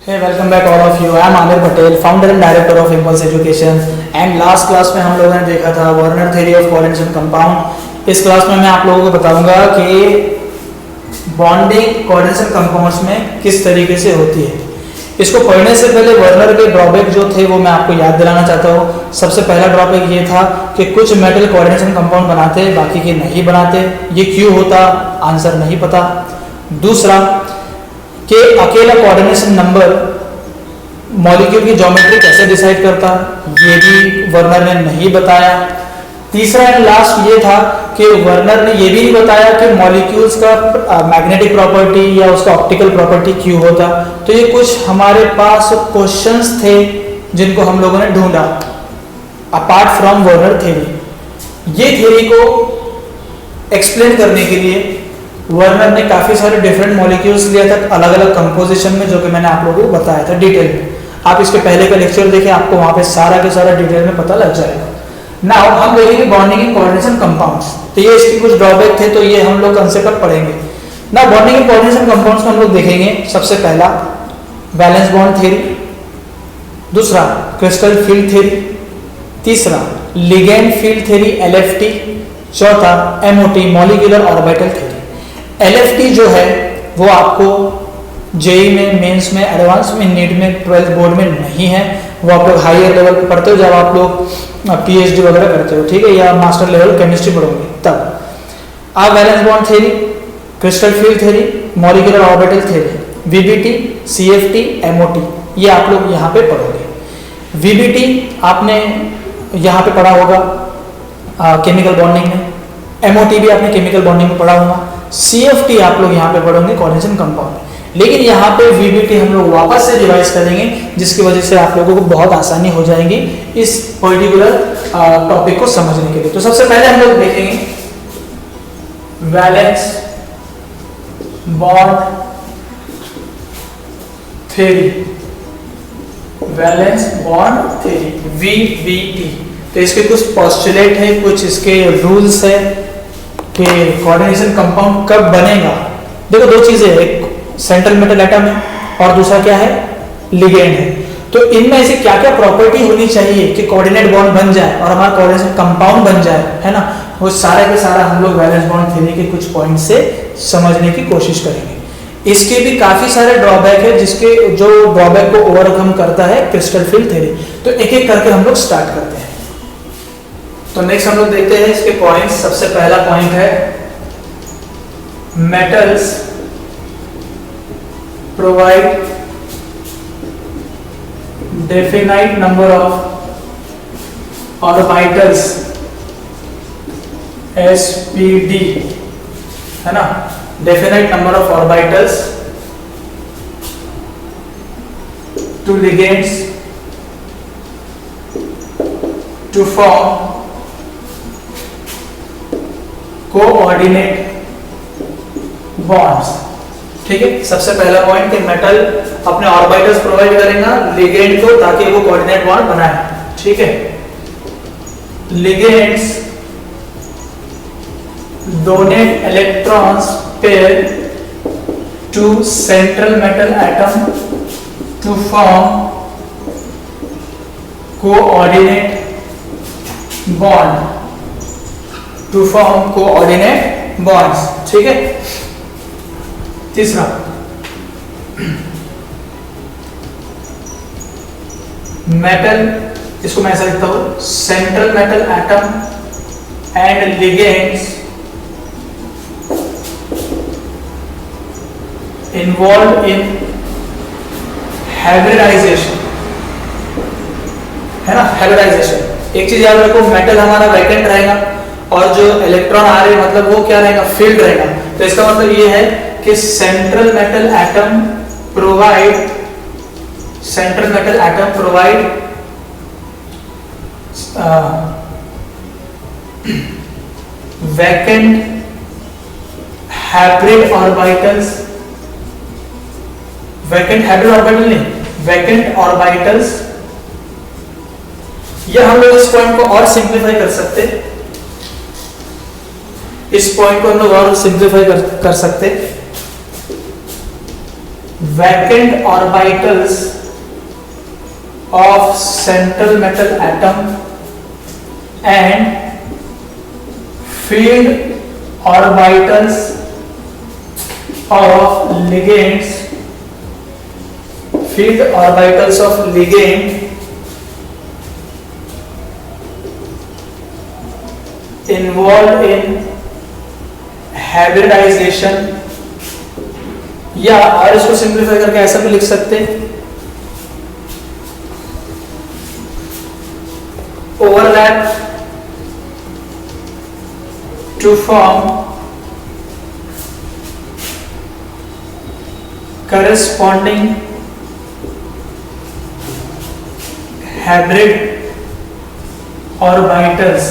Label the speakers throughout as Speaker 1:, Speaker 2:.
Speaker 1: Hey, welcome back all of you. I am Amir Patel, founder and director of Impulse Education. And last class में हम लोगों ने देखा था Werner theory of coordination compound. इस class में मैं आप लोगों को बताऊंगा कि बॉन्डिंग कोऑर्डिनेशन कंपाउंड्स में किस तरीके से होती है। इसको पढ़ने से पहले वर्नर के ड्रॉबैक जो थे वो मैं आपको याद दिलाना चाहता हूँ। सबसे पहला ड्रॉबैक ये था कि कुछ मेटल कोऑर्डिनेशन कंपाउंड बनाते, बाकी के नहीं बनाते। ये क्यों होता, आंसर नहीं पता। दूसरा कि अकेला कोऑर्डिनेशन नंबर मॉलिक्यूल की ज्योमेट्री कैसे डिसाइड करता, ये भी वर्नर ने नहीं बताया। तीसरा एंड लास्ट ये था कि वर्नर ने ये भी नहीं बताया कि मॉलिक्यूल्स का मैग्नेटिक प्रॉपर्टी या उसका ऑप्टिकल प्रॉपर्टी क्यों होता। तो ये कुछ हमारे पास क्वेश्चंस थे जिनको हम लोगों ने ढूंढा अपार्ट फ्रॉम वर्नर थ्योरी। ये थ्योरी को एक्सप्लेन करने के लिए वर्नर ने काफ़ी सारे डिफरेंट मॉलिक्यूल्स लिया था अलग अलग कंपोजिशन में, जो कि मैंने आप लोगों को बताया था डिटेल में। आप इसके पहले का लेक्चर देखें, आपको वहाँ पे सारा के सारा डिटेल में पता लग जाएगा। नाउ हम देखेंगे बॉन्डिंग इन कोऑर्डिनेशन कंपाउंड्स। तो ये इसके कुछ ड्रॉबैक थे, तो ये हम लोग कंसेप्ट अब पढ़ेंगे। Now bonding in coordination compounds में हम लोग देखेंगे सबसे पहला वैलेंस बॉन्ड थ्योरी, दूसरा क्रिस्टल फील्ड थ्योरी, तीसरा लिगेंड फील्ड थ्योरी LFT, चौथा MOT molecular orbital theory. LFT जो है वो आपको जेई में, मेंस में, एडवांस में, नीट में, 12th बोर्ड में नहीं है। वो आप लोग हायर लेवल पे पढ़ते हो जब आप लोग PhD वगैरह करते हो, ठीक है, या मास्टर लेवल केमिस्ट्री पढ़ोगे तब। आप valence bond theory, crystal field theory, molecular orbital theory, VBT, CFT, MOT, ये आप लोग यहाँ पे पढ़ोगे। VBT आपने यहाँ पे पढ़ा होगा केमिकल बॉन्डिंग में, MOT भी आपने केमिकल बॉन्डिंग में पढ़ा होगा, CFT आप लोग यहाँ पे पढ़ोगे कोऑर्डिनेशन कंपाउंड। लेकिन यहाँ पे VBT हम लोग वापस से रिवाइज करेंगे, जिसकी वजह से आप लोगों को बहुत आसानी हो जाएगी इस पर्टिकुलर टॉपिक को समझने के लिए। तो सबसे पहले हम लोग देखेंगे valence bond theory, valence bond theory VBT। तो इसके कुछ पोस्टुलेट है, कुछ इसके रूल्स है कि कोऑर्डिनेशन कंपाउंड कब बनेगा। देखो दो चीजें, एक सेंट्रल मेटल एटम है और दूसरा क्या है, लिगेंड है। तो इनमें ऐसी क्या क्या प्रॉपर्टी होनी चाहिए कि कोऑर्डिनेट बॉन्ड बन जाए और हमारा कोऑर्डिनेशन कंपाउंड बन जाए, है ना। वो सारा के सारा हम लोग वैलेंस बॉन्ड थ्योरी के कुछ पॉइंट से समझने की कोशिश करेंगे। इसके भी काफी सारे ड्रॉबैक है, जिसके जो ड्रॉबैक को ओवरकम करता है क्रिस्टल फील्ड थ्योरी। तो एक एक करके हम लोग स्टार्ट करते हैं। तो नेक्स्ट हम लोग देखते हैं इसके पॉइंट्स। सबसे पहला पॉइंट है metals provide definite number of orbitals SPD, है ना, definite number of orbitals to ligands to form coordinate bonds. ठीक है, सबसे पहला पॉइंट कि मेटल अपने ऑर्बिटल्स प्रोवाइड करेगा लिगेंड को ताकि वो कोऑर्डिनेट बॉन्ड बनाए। ठीक है, ligands donate electrons pair to central metal atom to form coordinate bond, to form coordinate bonds. ठीक है, तीसरा मेटल, इसको मैं ऐसा लिखता हूं, central metal atom and ligands involve in hybridization, है ना, हाइब्रिडाइजेशन। एक चीज याद रखो, मेटल हमारा वैकेंट रहेगा और जो इलेक्ट्रॉन आ रहे मतलब वो क्या रहेगा, फील्ड रहेगा। तो इसका मतलब ये है कि central metal atom provide vacant hybrid orbitals, vacant hybrid orbital नहीं, वैकेंट ऑर्बिटल्स। या हम लोग इस पॉइंट को और सिंप्लीफाई कर सकते, इस पॉइंट को हम लोग और सिंप्लीफाई कर सकते vacant orbitals of central metal atom and filled orbitals of ligands, filled orbitals of ligand involved in hybridization, या और इसको सिंप्लीफाई करके ऐसा भी लिख सकते हैं, overlap to form corresponding hybrid orbitals,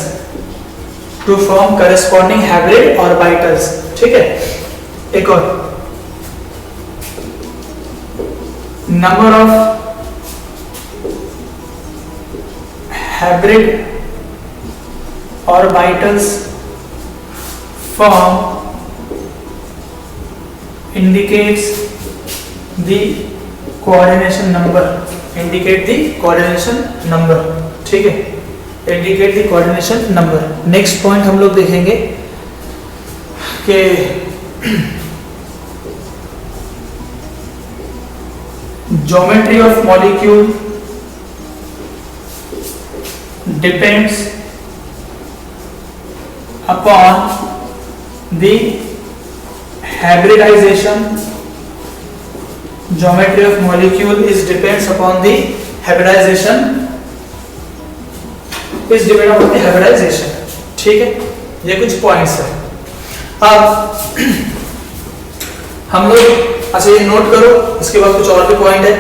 Speaker 1: to form corresponding hybrid orbitals. ठीक है, एक और, number of hybrid orbitals form indicates the coordination number, indicate the coordination number. ठीक है, indicate the coordination number. Next point हम लोग देखेंगे कि geometry of molecule depends upon the hybridization. Geometry of molecule is depends upon the hybridization, is depend upon the hybridization. ठीक है, ये कुछ पॉइंट्स है. अब हम लोग अच्छा ये नोट करो, इसके बाद कुछ और भी पॉइंट है.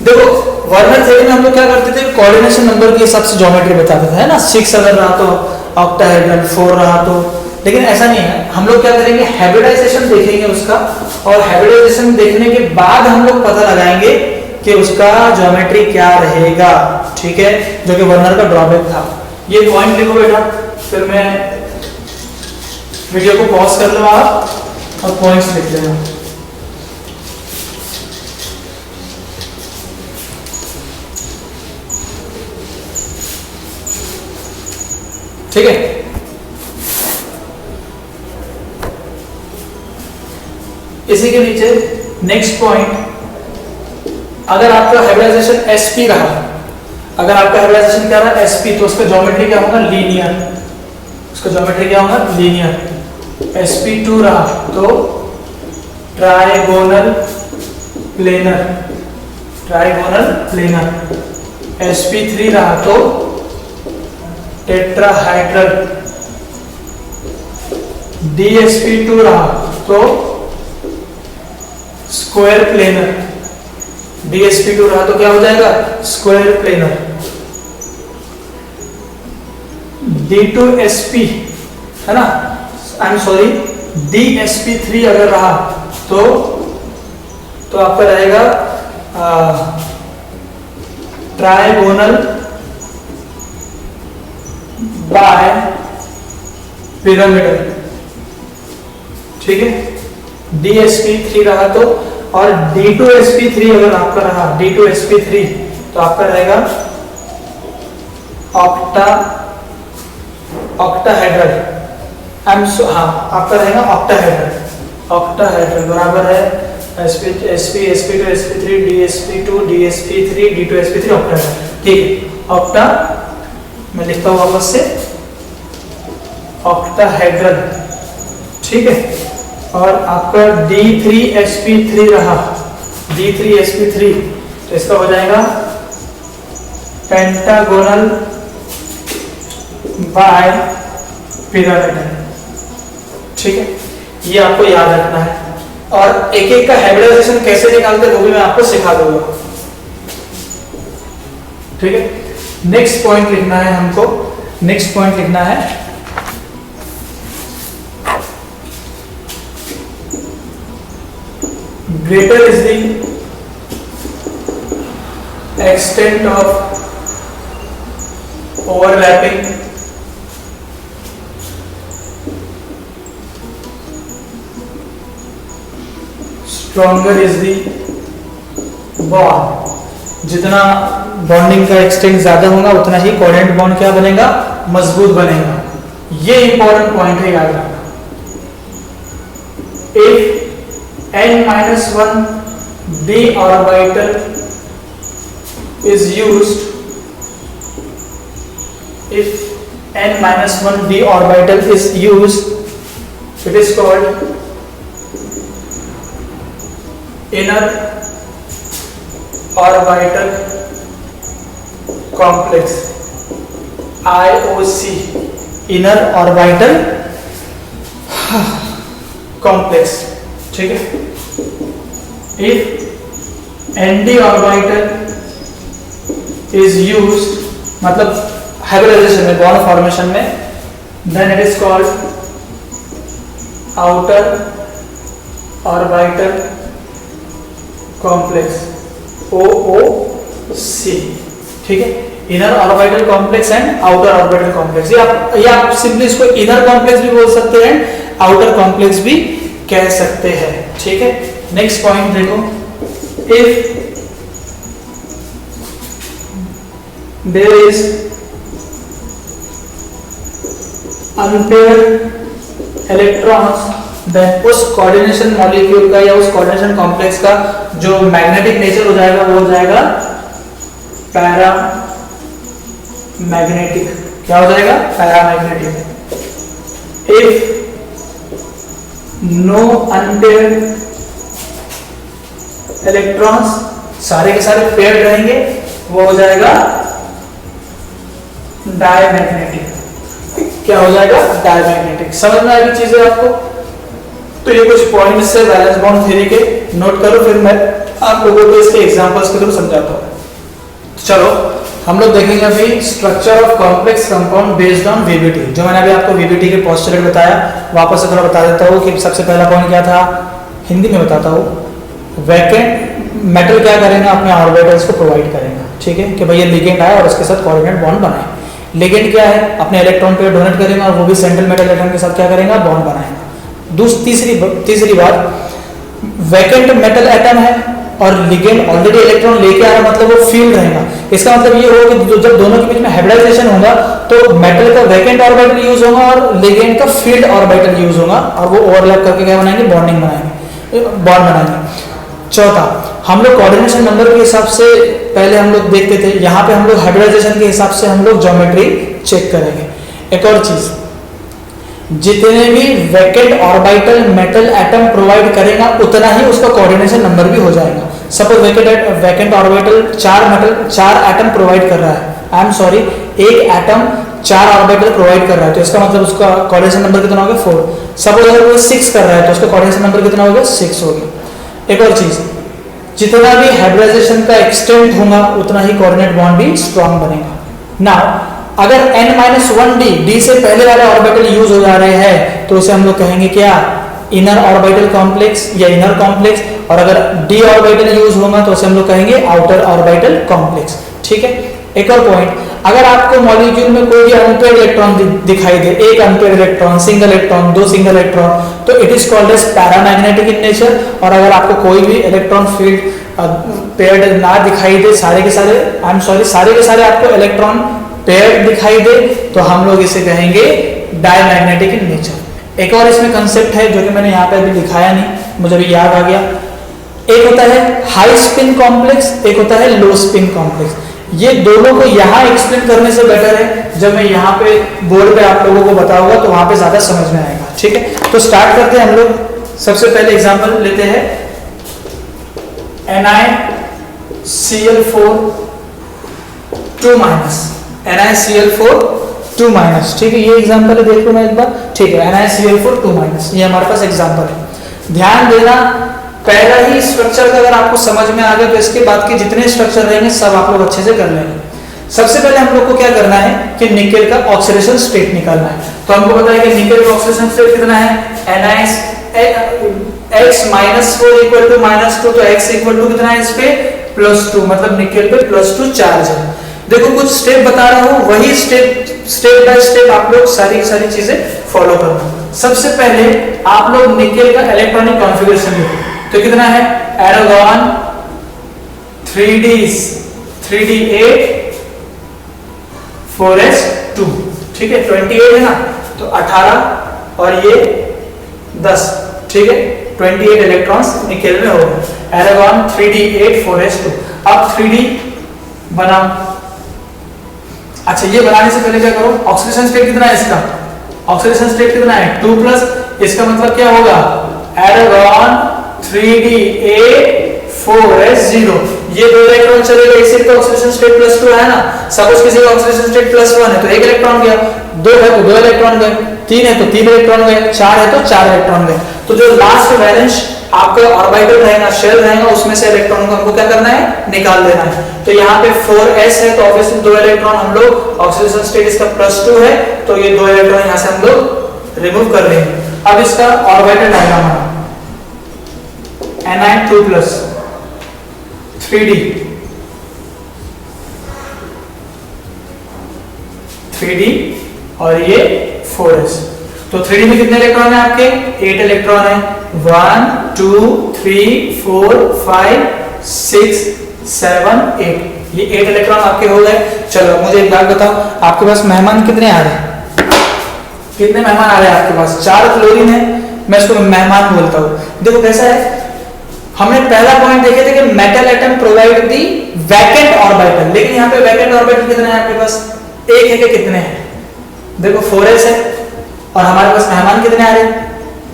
Speaker 1: देखो वर्नर थ्योरी में हम लोग क्या करते थे, कोऑर्डिनेशन नंबर के हिसाब से ज्योमेट्री बताते थे, है ना. 6 अगर रहा तो ऑक्टाहेड्रल, 4 रहा तो, लेकिन ऐसा नहीं है. हम लोग क्या करेंगे, हाइब्रिडाइजेशन देखेंगे उसका, और हाइब्रिडाइजेशन देखने के बाद हम लोग पता लगाएंगे कि उसका ज्योमेट्री क्या रहेगा. ठीक है, जो कि वर्नर का ड्रॉबैक था. ये पॉइंट लिखो बेटा, फिर मैं वीडियो को पॉज कर लो आप और पॉइंट्स लिख लेना. ठीक है, इसी के नीचे नेक्स्ट पॉइंट, अगर आपका हाइब्रिडाइजेशन sp रहा, अगर आपका हाइब्रिडाइजेशन क्या रहा sp, तो उसका ज्योमेट्री क्या होगा, लीनियर. उसका ज्योमेट्री क्या होगा, लीनियर. sp2 रहा तो trigonal planar, trigonal planar. sp3 रहा तो टेट्राहाइड्रल. dsp2 रहा तो स्क्वायर प्लेनर. dsp2 रहा तो क्या हो जाएगा, स्क्वायर प्लेनर. d2sp है ना, आई एम सॉरी, dsp3 अगर रहा तो आपका रहेगा ट्राइगोनल बाय पिरामिडल. ठीक है, dsp3 रहा तो, और d2sp3 अगर आपका रहा, d2sp3 तो आपका रहेगा ऑक्टाहेड्रल. हाँ, आपका रहेगा ऑक्टाहेड्रल. ऑक्टाहेड्रल बराबर है sp2 sp3 dsp2 dsp3 d2sp3 octahedral. ठीक है, ऑक्टा मैं लिखता हूँ वापस से, ऑक्टाहेड्रल. ठीक है, और आपका d3sp3 रहा, d3sp3 तो इसका हो जाएगा पेंटागोनल बाय पिरामिडल. ठीक है, ये आपको याद रखना है, और एक एक का हाइब्रिडाइजेशन कैसे निकालते हैं वो भी मैं आपको सिखा दूंगा. ठीक है, नेक्स्ट पॉइंट लिखना है हमको. नेक्स्ट पॉइंट लिखना है, greater is the extent of overlapping stronger is the bond, जितना बॉन्डिंग का एक्सटेंट ज्यादा होगा उतना ही कोवेलेंट बॉन्ड क्या बनेगा, मजबूत बनेगा। ये इंपॉर्टेंट पॉइंट है, याद रखना। If n-1 d orbital is used, if n-1 d orbital is used, it is called inner orbital complex, IOC, inner orbital complex, ठीक है। if nd orbital is used, मतलब हाइब्रिडाइजेशन में, बॉन्ड फॉर्मेशन में, then it is called outer orbital complex, OOC, ठीक है। Inner orbital complex and outer orbital complex, ये आप simply इसको इनर कॉम्प्लेक्स भी बोल सकते हैं, आउटर कॉम्प्लेक्स भी कह सकते हैं, ठीक है। नेक्स्ट पॉइंट देखो, if there is unpaired electrons, then उस कोऑर्डिनेशन मॉलिक्यूल का या उस कोऑर्डिनेशन कॉम्प्लेक्स का जो मैग्नेटिक नेचर हो जाएगा वो हो जाएगा पैरा मैग्नेटिक। क्या हो जाएगा, paramagnetic. If no unpaired electrons, सारे के सारे पेयर्ड रहेंगे, वो हो जाएगा डायमैग्नेटिक। क्या हो जाएगा, डायमैग्नेटिक। समझ में आएगी चीजें आपको? तो ये कुछ पॉइंट्स से वैलेंस बॉन्ड थ्योरी के नोट करो, फिर मैं आप लोगों को इसके एग्जांपल्स के थ्रू समझाता हूँ। चलो हम लोग देखेंगे अभी structure of complex compound based on VBT. जो मैंने अभी आपको वीबीटी के पोस्टुलेट बताया, वापस से थोड़ा बता देता हूँ कि सबसे पहला पॉइंट क्या था, हिंदी में बताता हूँ। वैकेंट मेटल क्या करेंगे, अपने ऑर्बिटल्स को प्रोवाइड करेंगे, ठीक है, कि भैया लिगेंड आए और उसके साथ कोऑर्डिनेट बॉन्ड बनाए। लिगेंड क्या है, अपने इलेक्ट्रॉन पेयर डोनेट करेंगे और वो भी सेंट्रल मेटल एटम के साथ क्या करेंगे, बॉन्ड बनाएंगे। तीसरी बात, वैकेंट मेटल एटम है और लिगेंड ऑलरेडी इलेक्ट्रॉन लेके आ रहा है, मतलब वो फील्ड रहेगा। इसका मतलब ये होगा कि जब दोनों के बीच में हाइब्रिडाइजेशन होगा तो मेटल का वैकेंट ऑर्बिटल यूज होगा और लिगेंड का फील्ड ऑर्बिटल यूज होगा, और वो ओवरलैप करके क्या बनाएंगे, बॉन्डिंग बनाएंगे, बॉन्ड बनाएंगे। चौथा, हम लोग कोऑर्डिनेशन नंबर के हिसाब से पहले हम लोग देखते थे, यहाँ पे हम लोग हाइब्रिडाइजेशन के हिसाब से हम लोग ज्योमेट्री चेक करेंगे। एक और चीज, जितने भी vacant orbital metal atom provide करेगा उतना ही उसका कोऑर्डिनेशन नंबर भी हो जाएगा। Suppose vacant orbital 4 atom provide कर रहा है, आई एम सॉरी, एक एटम 4 ऑर्बिटल प्रोवाइड कर रहा है, तो इसका मतलब उसका कोऑर्डिनेशन नंबर कितना हो गया, 4। सपोज अगर वो 6 कर रहा है तो उसका कोऑर्डिनेशन नंबर कितना हो गया, 6 हो गया। एक और चीज, जितना भी हाइब्रिडाइजेशन का एक्सटेंट होगा उतना ही कोऑर्डिनेट बॉन्ड भी स्ट्रांग बनेगा। नाउ अगर n-1d, d से पहले वाले ऑर्बिटल यूज हो जा रहे हैं तो उसे हम लोग कहेंगे क्या, इनर ऑर्बिटल कॉम्प्लेक्स या इनर कॉम्प्लेक्स, और अगर d ऑर्बिटल यूज होगा तो उसे हम लोग कहेंगे आउटर ऑर्बिटल कॉम्प्लेक्स, ठीक है। एक और पॉइंट, अगर आपको मॉलिक्यूल में कोई भी अनपेयर्ड इलेक्ट्रॉन दिखाई दे, एक unpaired electron, single electron, 2 single electron, तो it is called as paramagnetic in nature. और अगर आपको कोई भी इलेक्ट्रॉन फील्ड पेयर्ड ना दिखाई दे, सारे के सारे आपको इलेक्ट्रॉन पेयर्ड दिखाई दे, तो हम लोग इसे कहेंगे डायमैग्नेटिक इन नेचर। एक और इसमें कंसेप्ट है जो कि मैंने यहाँ पे अभी दिखाया नहीं, मुझे अभी याद आ गया। एक होता है हाई स्पिन कॉम्प्लेक्स, एक होता है लो स्पिन कॉम्प्लेक्स। ये दोनों को यहाँ एक्सप्लेन करने से बेटर है जब मैं यहाँ पे बोर्ड पे आप लोगों को बताऊंगा तो वहां पे ज्यादा समझ में आएगा, ठीक है। तो स्टार्ट करते हैं हम लोग। सबसे पहले एग्जांपल लेते हैं NiCl4 2-, NiCl4 2-, ठीक है। ये एग्जांपल है, देख लो मैं एक बार, ठीक है। NiCl4 2-, ये हमारे पास एग्जांपल है। ध्यान देना, पहला ही स्ट्रक्चर का अगर आपको समझ में आ गया तो इसके बाद के जितने स्ट्रक्चर रहेंगे सब आप लोग अच्छे से कर लेंगे। सबसे पहले हम लोग को क्या करना है कि निकेल का ऑक्सीडेशन स्टेट निकालना है। तो हमको पता है कि निकेल का ऑक्सीडेशन स्टेट कितना है, X-4 इक्वल टू -2, तो X इक्वल टू कितना है इस पे, +2, मतलब निकेल पे +2 चार्ज है। देखो कुछ स्टेप बता रहा हूं, वही स्टेप बाय स्टेप आप लोग सारी चीजें फॉलो करना। सबसे पहले आप लोग निकेल का इलेक्ट्रॉनिक कॉन्फ़िगरेशन देखो। तो कितना है एरागोन 3d8 4s2, ठीक है 28 है ना, तो 18 और ये 10, ठीक है 28 इलेक्ट्रॉन्स निकेल में हो गए। एरागोन 3d8 4s2। अब 3d बना। अच्छा ये बनाने से पहले क्या करो, ऑक्सीडेशन स्टेट कितना है इसका, ऑक्सीडेशन स्टेट कितना है 2+, इसका मतलब क्या होगा एरागोन 3d8 4s0, ये 2 इलेक्ट्रॉन चलेगा, इसी का ऑक्सीडेशन स्टेट +2 है ना। सपोज किसी का ऑक्सीडेशन स्टेट +1 है तो 1 इलेक्ट्रॉन गया, 2 है तो 2 इलेक्ट्रॉन गए, 3 है तो 3 इलेक्ट्रॉन गए, 4 है तो 4 इलेक्ट्रॉन गए। तो जो लास्ट वैलेंस आपका ऑर्बिटल रहेगा, शेल रहेगा, उसमें से इलेक्ट्रॉन को हमको क्या करना है, निकाल देना है। तो यहाँ पे 4s है तो ऑब्वियसली 2 इलेक्ट्रॉन हम लोग, ऑक्सीडेशन स्टेट इसका +2 है तो ये 2 इलेक्ट्रॉन यहाँ से हम लोग रिमूव कर लेंगे। अब इसका ऑर्बिटल डायग्राम बना, Ni2+ 3d और ये 4s। तो 3d में कितने इलेक्ट्रॉन है आपके, 8 इलेक्ट्रॉन है, 1 2 3 4 5 6 7 8, ये 8 इलेक्ट्रॉन आपके हो गए। चलो मुझे एक बात बताओ, आपके पास मेहमान कितने आ रहे हैं, कितने मेहमान आ रहे हैं आपके पास, 4 क्लोरीन है, मैं इसको मेहमान बोलता हूँ। देखो कैसा है, हमने पहला पॉइंट देखे थे कि metal atom provide the vacant orbital, लेकिन यहाँ पे वैकेंट ऑर्बिटल कितने हैं आपके पास, एक है कि कितने हैं, देखो 4s है और हमारे पास मेहमान कितने आ रहे हैं,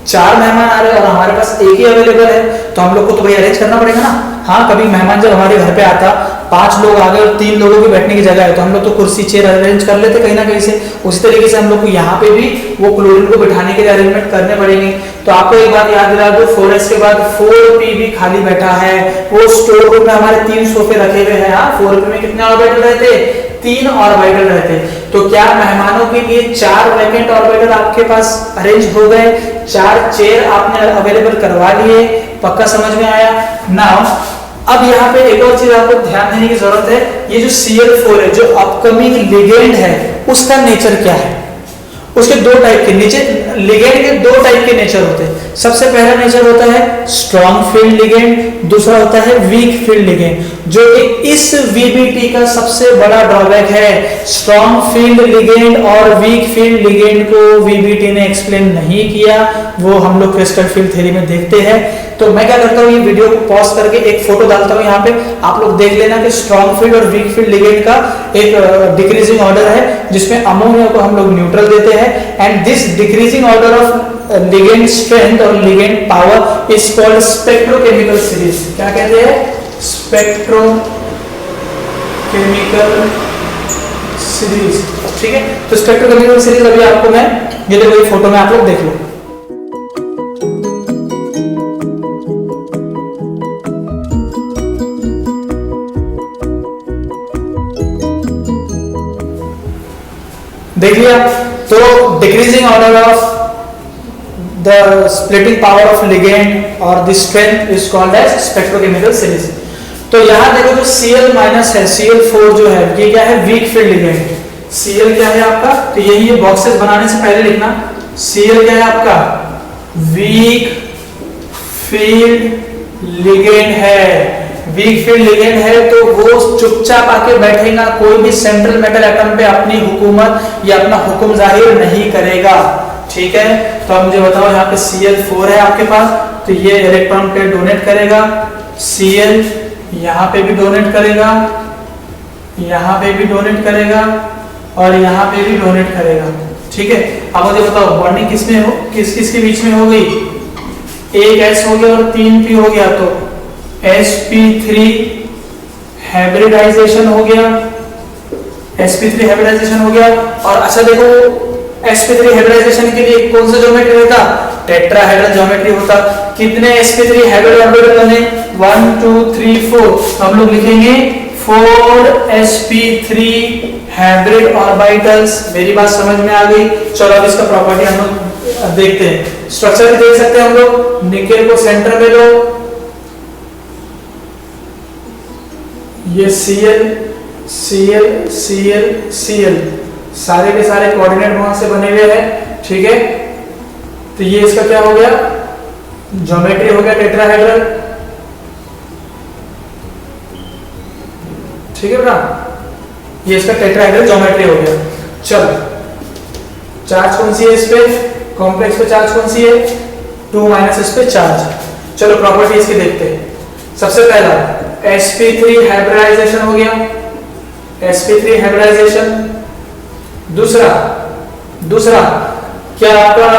Speaker 1: 4 मेहमान आ रहे हैं और हमारे पास एक ही अवेलेबल है, तो हम लोग को तो भाई अरेंज करना पड़ेगा ना। हाँ कभी मेहमान जब हमारे घर पे आता, 5 लोग आ गए और 3 लोगों की बैठने की जगह है, तो हम लोग तो कुर्सी चेयर अरेंज कर लेते कहीं ना कहीं से, उसी तरीके से हम लोग को यहाँ पे भी वो क्लोरीन को बिठाने के लिए अरेंजमेंट करने पड़ेंगे। तो आपको एक बात याद दिला दो, 4s के बाद 4p भी खाली बैठा है, वो स्टोर रूम में हमारे 3 सोफे रखे हुए हैं। हाँ 4p में कितने ऑर्बिटल रहते, 3 ऑर्बिटल रहते। तो क्या मेहमानों के लिए 4 वैकेंट ऑर्बिटल आपके पास अरेंज हो गए, 4 चेयर आपने अवेलेबल करवा लिए, पक्का समझ में आया। नाउ अब यहाँ पे एक और चीज आपको ध्यान देने की जरूरत है, ये जो Cl4 है, जो अपकमिंग लिगेंड है, उसका नेचर क्या है, उसके 2 टाइप के नेचर, लिगेंड के 2 टाइप के नेचर होते हैं। सबसे पहला नेचर होता है स्ट्रॉन्ग फील्ड लिगेंड, दूसरा होता है वीक फील्ड लिगेंड, जो कि इस VBT का सबसे बड़ा ड्रॉबैक है। स्ट्रॉन्ग फील्ड लिगेंड और वीक फील्ड लिगेंड को VBT ने एक्सप्लेन नहीं किया, वो हम लोग क्रिस्टल फील्ड थ्योरी में देखते हैं। तो मैं क्या करता हूँ, ये वीडियो को पॉज करके एक फोटो डालता हूँ यहाँ पे, आप लोग देख लेना कि स्ट्रॉन्ग फील्ड और वीक फील्ड लिगेंड का एक डिक्रीजिंग ऑर्डर है, जिसमें अमोनिया को हम लोग न्यूट्रल देते हैं, and this decreasing order of ligand strength और ligand power is called spectrochemical series. क्या कहते हैं, स्पेक्ट्रोकेमिकल सीरीज, ठीक है। तो स्पेक्ट्रोकेमिकल सीरीज अभी आपको मैं ये देखो, ये फोटो में आप लोग देख लो। देख लिया, तो decreasing order of the splitting power of ligand और the strength is called as spectrochemical series. तो यहां देखो जो Cl- है, Cl4 जो है ये क्या है, वीक फील्ड लिगेंड। Cl क्या है आपका, तो यही ये बॉक्सेस बनाने से पहले लिखना, Cl क्या है आपका, वीक फील्ड लिगेंड है। वीक फील्ड लिगेंड है तो वो चुपचाप आके बैठेगा, कोई भी सेंट्रल मेटल एटम पे अपनी हुकूमत या अपना हुक्म जाहिर नहीं करेगा, ठीक है। तो अब मुझे बताओ, यहाँ पे Cl4 है आपके पास, तो ये इलेक्ट्रॉन पे डोनेट करेगा, Cl यहाँ पे भी डोनेट करेगा, यहाँ पे भी डोनेट करेगा और यहाँ पे भी डोनेट करेगा, ठीक है। अब मुझे बताओ बॉन्डिंग किसमें हो, किसके बीच में हो गई, एक S हो गया और 3P हो गया, तो sp3 हाइब्रिडाइजेशन हो गया, sp3 हाइब्रिडाइजेशन हो गया। और अच्छा देखो, sp3 हाइब्रिडाइजेशन के लिए कौन सा ज्योमेट्री होता, टेट्राहेड्रल ज्योमेट्री होता। कितने sp3 हाइब्रिड ऑर्बिटल बने, 1 2 3 4, हम लोग लिखेंगे 4 sp3 हाइब्रिड ऑर्बिटल्स। मेरी बात समझ में आ गई। चलो अब इसका प्रॉपर्टी हम लोग देखते हैं। स्ट्रक्चर भी देख सकते हैं हम लोग, निकेल को सेंटर में लो, ये Cl Cl Cl Cl सारे के सारे कोऑर्डिनेट वहां से बने हुए हैं, ठीक है। तो ये इसका क्या हो गया, ज्योमेट्री हो गया टेट्राहेड्रल, ठीक है बेटा, ये इसका टेट्राहेड्रल ज्योमेट्री हो गया। चलो चार्ज कौन सी है इस पे, कॉम्प्लेक्स पे चार्ज कौन सी है, 2 माइनस इस पे चार्ज। चलो प्रॉपर्टीज की देखते हैं। सबसे पहला sp3 हाइब्रिडाइजेशन हो गया, sp3 हाइब्रिडाइजेशन। दूसरा क्या आपका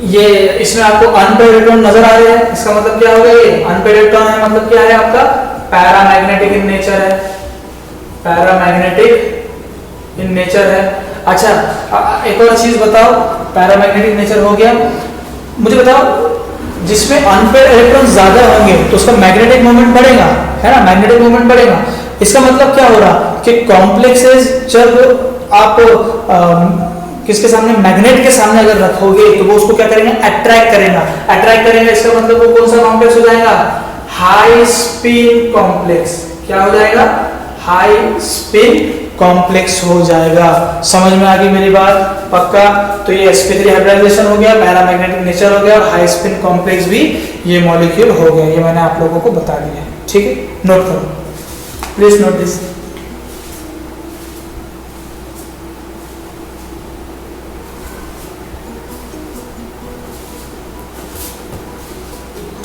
Speaker 1: ये इसमें आपको अनपेयर्ड इलेक्ट्रॉन नजर आ रहे हैं, इसका मतलब क्या होगा, ये अनपेयर्ड इलेक्ट्रॉन है, मतलब क्या है आपका पैरामैग्नेटिक इन नेचर है, पैरामैग्नेटिक इन नेचर है। अच्छा एक और चीज बताओ, पैरामैग्नेटिक नेचर हो गया, मुझे बताओ जिसमें अनपेयर्ड इलेक्ट्रॉन ज्यादा होंगे तो उसका मैग्नेटिक मोमेंट बढ़ेगा, है ना, मैग्नेटिक मोमेंट बढ़ेगा। इसका मतलब क्या हो रहा कि कॉम्प्लेक्सेस जब आप किसके सामने, मैग्नेट के सामने अगर रखोगे तो वो उसको क्या करेंगे, अट्रैक्ट करेंगे। इसका मतलब वो कौन सा कॉम्प्लेक्स हो जाएगा, हाई स्पिन कॉम्प्लेक्स। क्या हो जाएगा, हाई स्पिन कॉम्प्लेक्स हो जाएगा। समझ में आ गई मेरी बात, पक्का। तो ये sp3 हाइब्रिडाइजेशन हो गया, पैरामैग्नेटिक नेचर हो गया और हाई स्पिन कॉम्प्लेक्स भी ये मॉलिक्यूल हो गया। ये मैंने आप लोगों को बता दिया है, ठीक है, नोट करो, प्लीज नोट दिस।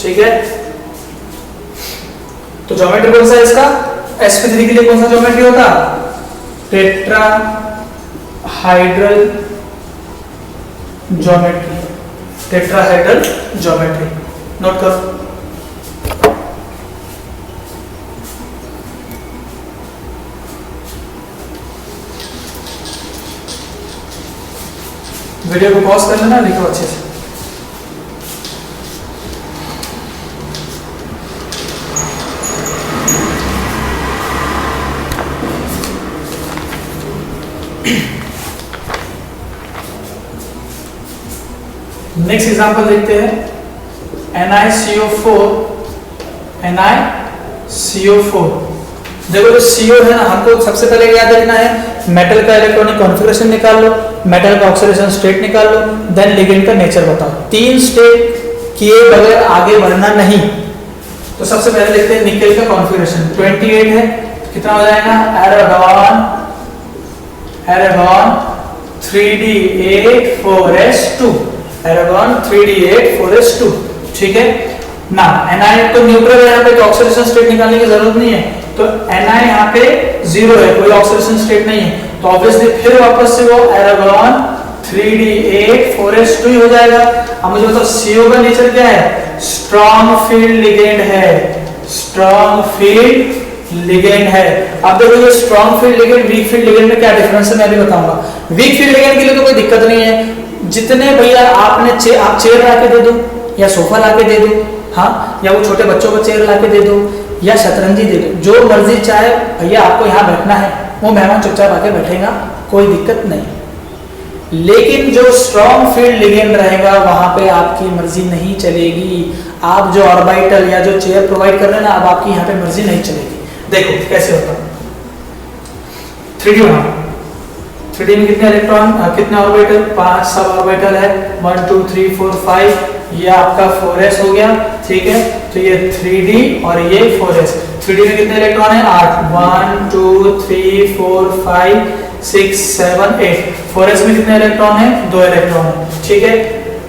Speaker 1: ठीक है, तो ज्योमेट्री कौन सा है इसका, sp3 के लिए कौन सा ज्योमेट्री होता, tetrahedral geometry, tetrahedral geometry, note करो। वीडियो को पॉज कर लेना, लिखो अच्छे से। नेक्स्ट एग्जांपल देखते हैं, NiCO4। देखो जो CO है ना, हमको सबसे पहले याद रखना है, मेटल का इलेक्ट्रॉनिक कॉन्फ़िगरेशन निकाल लो, मेटल का ऑक्सीडेशन स्टेट निकाल लो, देन लिगेंड का नेचर बताओ। 3 स्टेप किए बगैर आगे बढ़ना नहीं। तो सबसे पहले देखते हैं निकेल का कॉन्फ़िगरेशन 28 है, कितना हो जाएगा, Aragon 3d8 4s2, Aragon 3d8 4s2, ठीक है ना। Ni तो न्यूट्रल है, यहाँ पे तो ऑक्सीडेशन स्टेट निकालने की जरूरत नहीं है, तो Ni यहाँ पे 0 है, कोई ऑक्सीडेशन स्टेट नहीं है, तो ऑब्वियसली फिर वापस से वो एरागॉन 3d8 4s2 हो जाएगा। अब मुझे बताओ CO का नेचर क्या है, स्ट्रॉन्ग फील्ड लिगेंड है, स्ट्रॉन्ग फील्ड लिगेंड है। अब देखो ये strong field ligand, weak field ligand में क्या डिफरेंस है मैं भी बताऊंगा। वीक फील्ड लिगेंड के लिए तो कोई दिक्कत नहीं है, जितने भैया आपने आप चेयर ला के दे दो या सोफा ला के दे दो, हाँ, या वो छोटे बच्चों को चेयर ला के दे दो या शतरंजी दे दो, जो मर्जी चाहे भैया आपको यहाँ बैठना है, वो मेहमान चुपचाप आके बैठेगा, कोई दिक्कत नहीं। लेकिन जो स्ट्रॉन्ग फील्ड लिगेंड रहेगा वहां पे आपकी मर्जी नहीं चलेगी। आप जो ऑर्बिटल या जो चेयर प्रोवाइड कर रहे हैं ना, अब आपकी यहाँ पे मर्जी नहीं चलेगी। देखो कैसे होता है, 3D बना, 3D में कितने इलेक्ट्रॉन, कितने ऑर्बिटल, 5 सब ऑर्बिटल है, 1 2 3 4 5, ये आपका 4s हो गया, ठीक है। तो ये 3D और ये 4s। 3D में कितने इलेक्ट्रॉन है, 8, 1 2 3 4 5 6 7 8। 4s में कितने इलेक्ट्रॉन है, 2 इलेक्ट्रॉन है, ठीक है।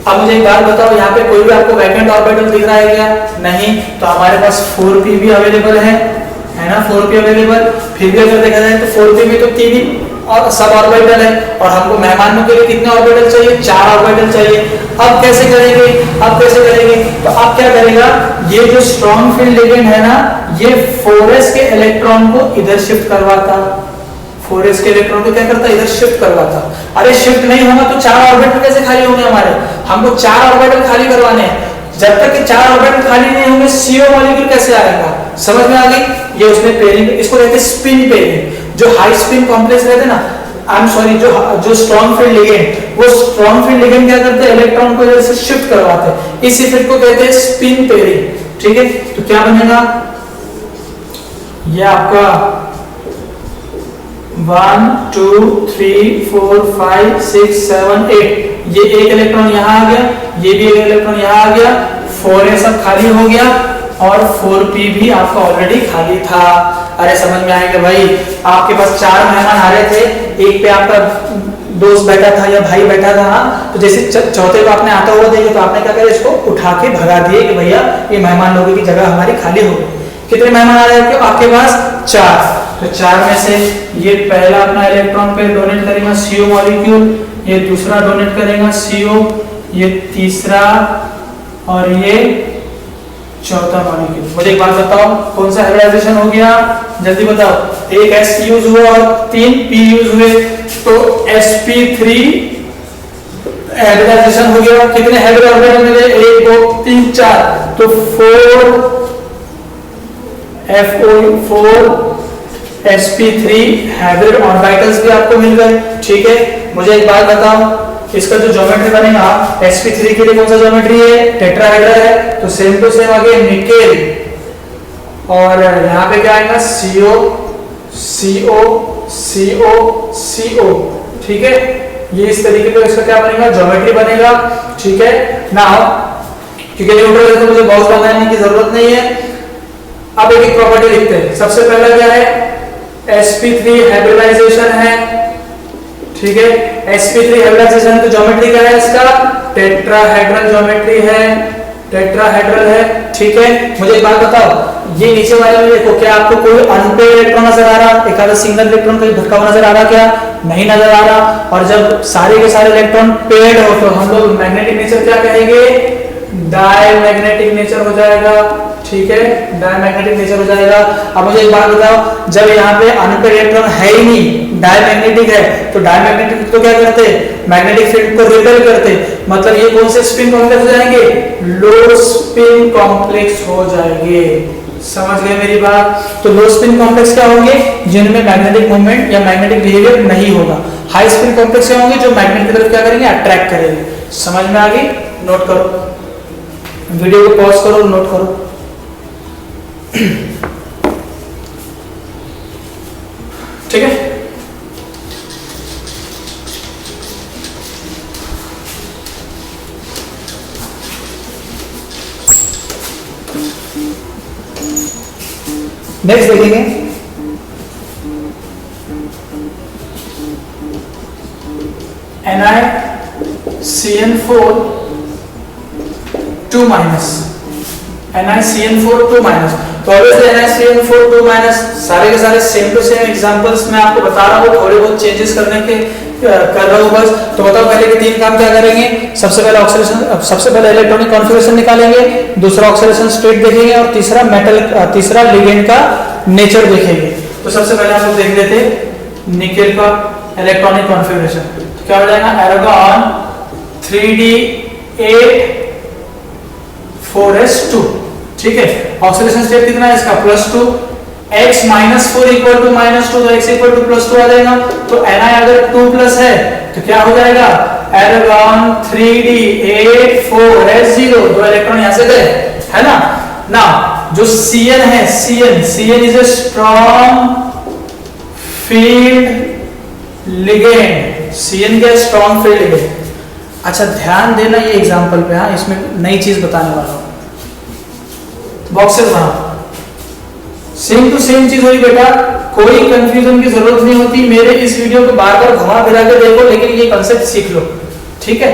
Speaker 1: अब मुझे एक बात बताओ, यहाँ पे कोई भी आपको वैकेंट ऑर्बिटल दिख रहा है क्या, नहीं, तो हमारे पास 4p भी अवेलेबल है ना, 4p अवेलेबल। फिर भी अगर देखा जाए तो 4p में तो 3 ही और सब ऑर्बिटल है, और हमको मेहमानों के लिए कितने ऑर्बिटल चाहिए, 4 ऑर्बिटल चाहिए। अब कैसे करेंगे, तो अब क्या करेगा, ये जो स्ट्रॉन्ग फील्ड लिगेंड है ना, ये 4s के इलेक्ट्रॉन को इधर शिफ्ट करवाता, 4s के इलेक्ट्रॉन को क्या करता, इधर शिफ्ट करवाता। अरे शिफ्ट नहीं होगा तो 4 ऑर्बिटल कैसे खाली होंगे हमारे, हमको 4 ऑर्बिटल खाली करवाने हैं। जब तक कि 4 ऑर्बिटल खाली नहीं होंगे CO मॉलिक्यूल कैसे आएगा, समझ में आ गई। ये उसने पेयरिंग, इसको कहते हैं स्पिन पेयरिंग। जो हाई स्पिन कॉम्प्लेक्स रहते हैं ना, आई एम सॉरी, जो स्ट्रॉन्ग फील्ड लिगेंड, वो स्ट्रॉन्ग फील्ड लिगेंड क्या करते हैं, इलेक्ट्रॉन को इधर से शिफ्ट करवाते हैं। इस इफेक्ट को कहते हैं स्पिन पेयरिंग, ठीक है। तो क्या बनेगा, ये आपका 1 2 3 4 5 6 7 8, ये एक इलेक्ट्रॉन यहाँ आ गया, ये भी एक इलेक्ट्रॉन यहाँ आ गया, 4a सब खाली हो गया और 4p भी आपका ऑलरेडी खाली था। अरे समझ में आएगा भाई, आपके पास 4 मेहमान आ रहे थे, एक पे आपका दोस्त बैठा था या भाई बैठा था, तो जैसे चौथे को आपने आता हुआ देखा तो आपने क्या करा, इसको उठा के भगा दिए कि भैया ये मेहमान लोगों की जगह हमारी खाली हो गई। कितने मेहमान आ रहे थे आपके पास? 4। तो 4 में से ये पहला अपना इलेक्ट्रॉन पे डोनेट करेगा CO मॉलिक्यूल, ये दूसरा डोनेट करेगा CO, ये तीसरा और ये चौथा मॉलिक्यूल। मुझे एक बात बताओ, कौन सा हाइब्रिडाइजेशन हो गया, जल्दी बताओ। एक S यूज हुआ और 3 P यूज हुए, तो sp3 हाइब्रिडाइजेशन हो गया। कितने हाइब्रिड ऑर्बिटल मिले? 1 2 3 4, तो 4 FO4 sp3 हाइब्रिड ऑर्बिटल्स भी आपको मिल गए। ठीक है, मुझे एक बात बताओ, इसका जो ज्योमेट्री बनेगा sp3 के लिए कौन सा ज्योमेट्री है? टेट्राहेड्रल है, तो सेम टू सेम आगे निकेल और यहाँ पे क्या आएगा? CO CO CO CO। ठीक है, ये इस तरीके का इसका क्या बनेगा? ज्योमेट्री बनेगा। ठीक है ना, क्योंकि न्यूट्रल है तो मुझे बॉक्स बनाने की जरूरत नहीं है। अब एक प्रॉपर्टी लिखते हैं। सबसे पहला क्या है? sp3 हाइब्रिडाइजेशन है। ठीक है, sp3 हाइब्रिडाइजेशन तो ज्योमेट्री क्या है इसका? टेट्राहेड्रल ज्योमेट्री है, टेट्राहेड्रल है। ठीक है, मुझे एक बात बताओ, ये नीचे वाले में देखो, क्या आपको कोई अनपेयर्ड इलेक्ट्रॉन नजर आ रहा? एक आधा सिंगल इलेक्ट्रॉन कहीं भटका हुआ नजर आ रहा? क्या नहीं नजर आ रहा। और जब सारे के सारे इलेक्ट्रॉन पेयर्ड हो तो हम लोग मैग्नेटिक नेचर क्या कहेंगे? डायमैग्नेटिक नेचर हो जाएगा। ठीक है, डायमैग्नेटिक नेचर हो जाएगा। अब मुझे एक बात बताओ, जब यहाँ पे अनपेयर्ड इलेक्ट्रॉन है ही नहीं, डायमैग्नेटिक है, तो डायमैग्नेटिक तो क्या करते? मैग्नेटिक फील्ड को रिपेल करते। मतलब ये कौन से स्पिन कॉम्प्लेक्स हो जाएंगे? लो स्पिन कॉम्प्लेक्स हो जाएंगे। समझ गए मेरी बात? तो लो स्पिन कॉम्प्लेक्स क्या होंगे? जिनमें मैग्नेटिक मूवमेंट या मैग्नेटिक बिहेवियर नहीं होगा। हाई स्पिन कॉम्प्लेक्स क्या होंगे? जो मैग्नेट की तरफ क्या करेंगे? अट्रैक्ट करेंगे। समझ में आ गई? नोट करो, वीडियो को पॉज करो, नोट करो। ठीक है, नेक्स्ट देखेंगे। NiCN4 2 minus, NiCN4 2 minus. तो ऑब्वियसली NiCN4 2 माइनस सारे के सारे सेम टू सेम एग्जांपल्स मैं आपको बता रहा हूँ, थोड़े बहुत चेंजेस करने के कर रहा हूँ बस। तो बताओ पहले के 3 काम क्या करेंगे? सबसे पहले ऑक्सीडेशन, सबसे पहले इलेक्ट्रॉनिक कॉन्फ़िगरेशन निकालेंगे, दूसरा ऑक्सीडेशन स्टेट देखेंगे और तीसरा लिगेंड का नेचर देखेंगे। तो सबसे पहले हम लोग देख लेते हैं निकेल का इलेक्ट्रॉनिक कॉन्फ़िगरेशन। तो क्या हो जाएगा? एरोगन 3d8 4s2। ठीक है, ऑक्सीडेशन स्टेट कितना है इसका? +2। x -4 इक्वल टू -2, तो x इक्वल टू +2 आ जाएगा। तो Ni अगर 2+ है तो क्या हो जाएगा? एरोगन 3d8 4s0, 2 इलेक्ट्रॉन यहां से गए, है ना। ना जो Cn है, Cn is a strong field ligand. Cn क्या? Strong field ligand. अच्छा ध्यान देना ये एग्जांपल पे, हाँ इसमें नई चीज बताने वाला हूं। बॉक्सेस बनाओ, सेम टू सेम चीज हुई बेटा, कोई कंफ्यूजन की जरूरत नहीं होती। मेरे इस वीडियो को बार बार घुमा फिरा के देखो, लेकिन ये कांसेप्ट सीख लो। ठीक है,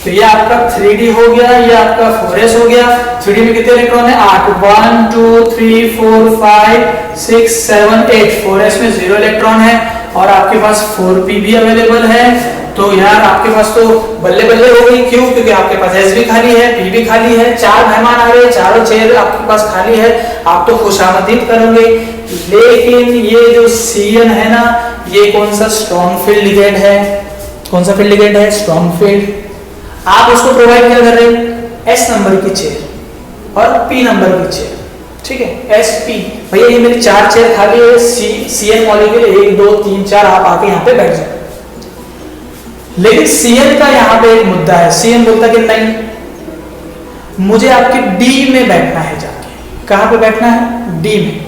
Speaker 1: तो ये आपका 3d हो गया, ये आपका 4s हो गया। 3d में कितने इलेक्ट्रॉन है? 8, 1 2 3 4 5 6 7 8। 4s में 0 इलेक्ट्रॉन है और आपके पास 4p भी अवेलेबल है। तो यार आपके पास तो बल्ले बल्ले हो गई। क्यों? क्योंकि आपके पास S भी खाली है, P भी खाली है, 4 मेहमान आ रहे हैं, चारों चेयर आपके पास खाली है, आप तो खुशामदीद करोगे। लेकिन ये जो Cn है ना, ये कौन सा? स्ट्रॉन्ग फील्ड लिगेंड है। कौन सा फील्ड लिगेंड है? Strong field. आप उसको प्रोवाइड क्या कर रहे हैं? S नंबर की चेयर और P नंबर की चेयर। ठीक है, sp। भैया ये मेरी 4 चेयर खाली है, Cn मॉलिक्यूल 1 2 3 4, आप आके यहाँ पे बैठ जाओ। लेकिन Cn का यहाँ पे एक मुद्दा है। Cn बोलता कि नहीं, मुझे आपके D में बैठना है। जाके कहाँ पे बैठना है? D में।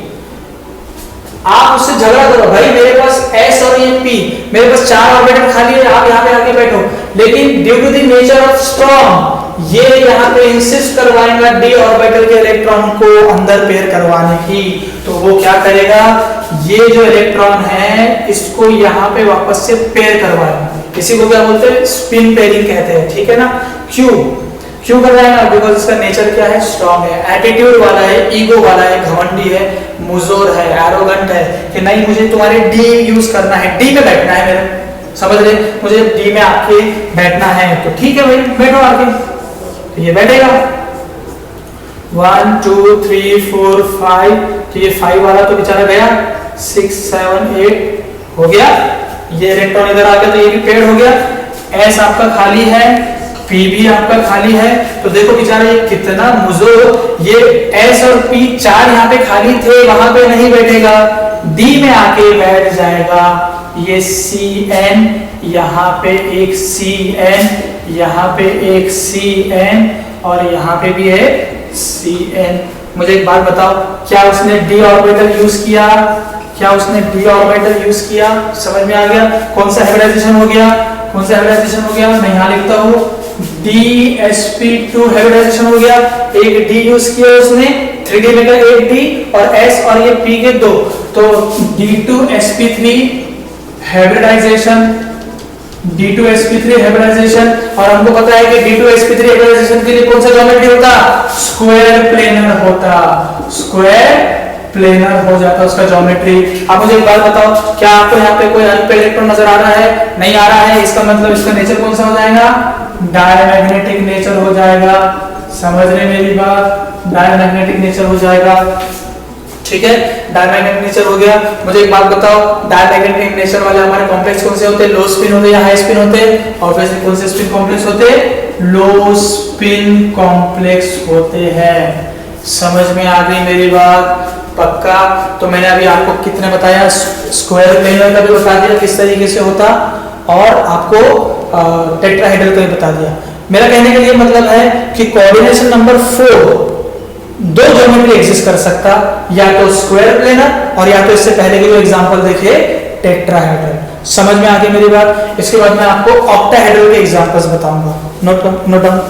Speaker 1: आप उससे झगड़ा करो, भाई मेरे पास s और ये p, मेरे पास 4 ऑर्बिटल खाली है, आप यहाँ पे आके बैठो, लेकिन due to the nature of strong ये यहाँ पे इंसिस्ट करवाएगा d ऑर्बिटल के इलेक्ट्रॉन को अंदर पेयर करवाने की, तो वो क्या करेगा, ये जो इलेक्ट्रॉन है इसको यहाँ पे वापस से पेयर करवाएगा, इसी को क्या बोलते हैं, स्पिन पेयरिंग कहते हैं, ठीक है ना। क्यों करवाएगा, बिकॉज इसका नेचर क्या है, स्ट्रॉन्ग है, एटीट्यूड वाला है, ईगो वाला है, घमंडी है, मुजोर है, एरोगेंट है कि नहीं मुझे तुम्हारे डी यूज करना है, डी पे बैठना है मेरे, समझ रहे, मुझे डी में आपके बैठना है, तो ठीक है भाई बैठो आके, तो ये बैठेगा 1 2 3 4 5, तो ये 5 वाला तो बेचारा गया, 6 7 8 हो गया, ये इलेक्ट्रॉन इधर आ गया तो ये भी पेड़ हो गया, एस आपका खाली है, पी भी आपका खाली है, तो देखो बेचारा ये कितना मुजो, ये एस और पी 4 यहाँ पे खाली थे, वहां पे नहीं बैठेगा, डी में आके बैठ जाएगा, ये सी एन, यहाँ पे एक सी एन, यहाँ पे एक सी एन, और यहाँ पे भी है सी एन। मुझे एक बात बताओ, क्या उसने डी ऑर्बिटल यूज किया, क्या उसने डी ऑर्बिटल यूज किया, समझ में आ गया, कौन सा हाइब्रिडाइजेशन हो गया, कौन सा हाइब्रिडाइजेशन हो गया, मैं यहाँ लिखता हूँ DsP2 हाइब्रिडाइजेशन हो गया, एक D यूज किया उसने, 3D में एक D और S और ये P के 2, तो D2sp3 हाइब्रिडाइजेशन, D2sp3 हाइब्रिडाइजेशन, और हमको पता है कि D2sp3 हाइब्रिडाइजेशन के लिए कौन सा ज्योमेट्री होता, स्क्वायर प्लेनर होता, स्क्वायर प्लेनर हो जाता उसका ज्योमेट्री। आप मुझे एक बात बताओ, क्या आपको यहाँ पे कोई अल्फा इलेक्ट्रॉन नजर आ रहा है, नहीं आ रहा है, इसका मतलब इसका नेचर कौन सा हो जाएगा, डायमैग्नेटिक नेचर हो जाएगा, समझ रहे मेरी बात, डायमैग्नेटिक नेचर हो जाएगा, ठीक है, डायमैग्नेटिक नेचर हो गया। मुझे एक बात बताओ, डायमैग्नेटिक नेचर वाले हमारे कॉम्प्लेक्स कौन से होते हैं, लो स्पिन होते हैं या हाई स्पिन होते हैं, ऑब्वियसली कौन से स्पिन कॉम्प्लेक्स होते हैं, लो स्पिन कॉम्प्लेक्स होते हैं, समझ में आ गई मेरी बात, पक्का। तो मैंने अभी आपको कितने बताया, स्क्वायर प्लेनर का भी बता दिया किस तरीके से होता, और आपको टेट्राहेड्रल का भी बता दिया। मेरा कहने के लिए मतलब है कि कोऑर्डिनेशन नंबर 4 दो ज्योमेट्री एग्जिस्ट कर सकता, या तो स्क्वायर प्लेनर और या तो इससे पहले के जो एग्जांपल देखे टेट्राहेड्रल। समझ में आ गई मेरी बात। इसके बाद मैं आपको ऑक्टाहेड्रल के एग्जांपल्स बताऊंगा, नोट डाउन।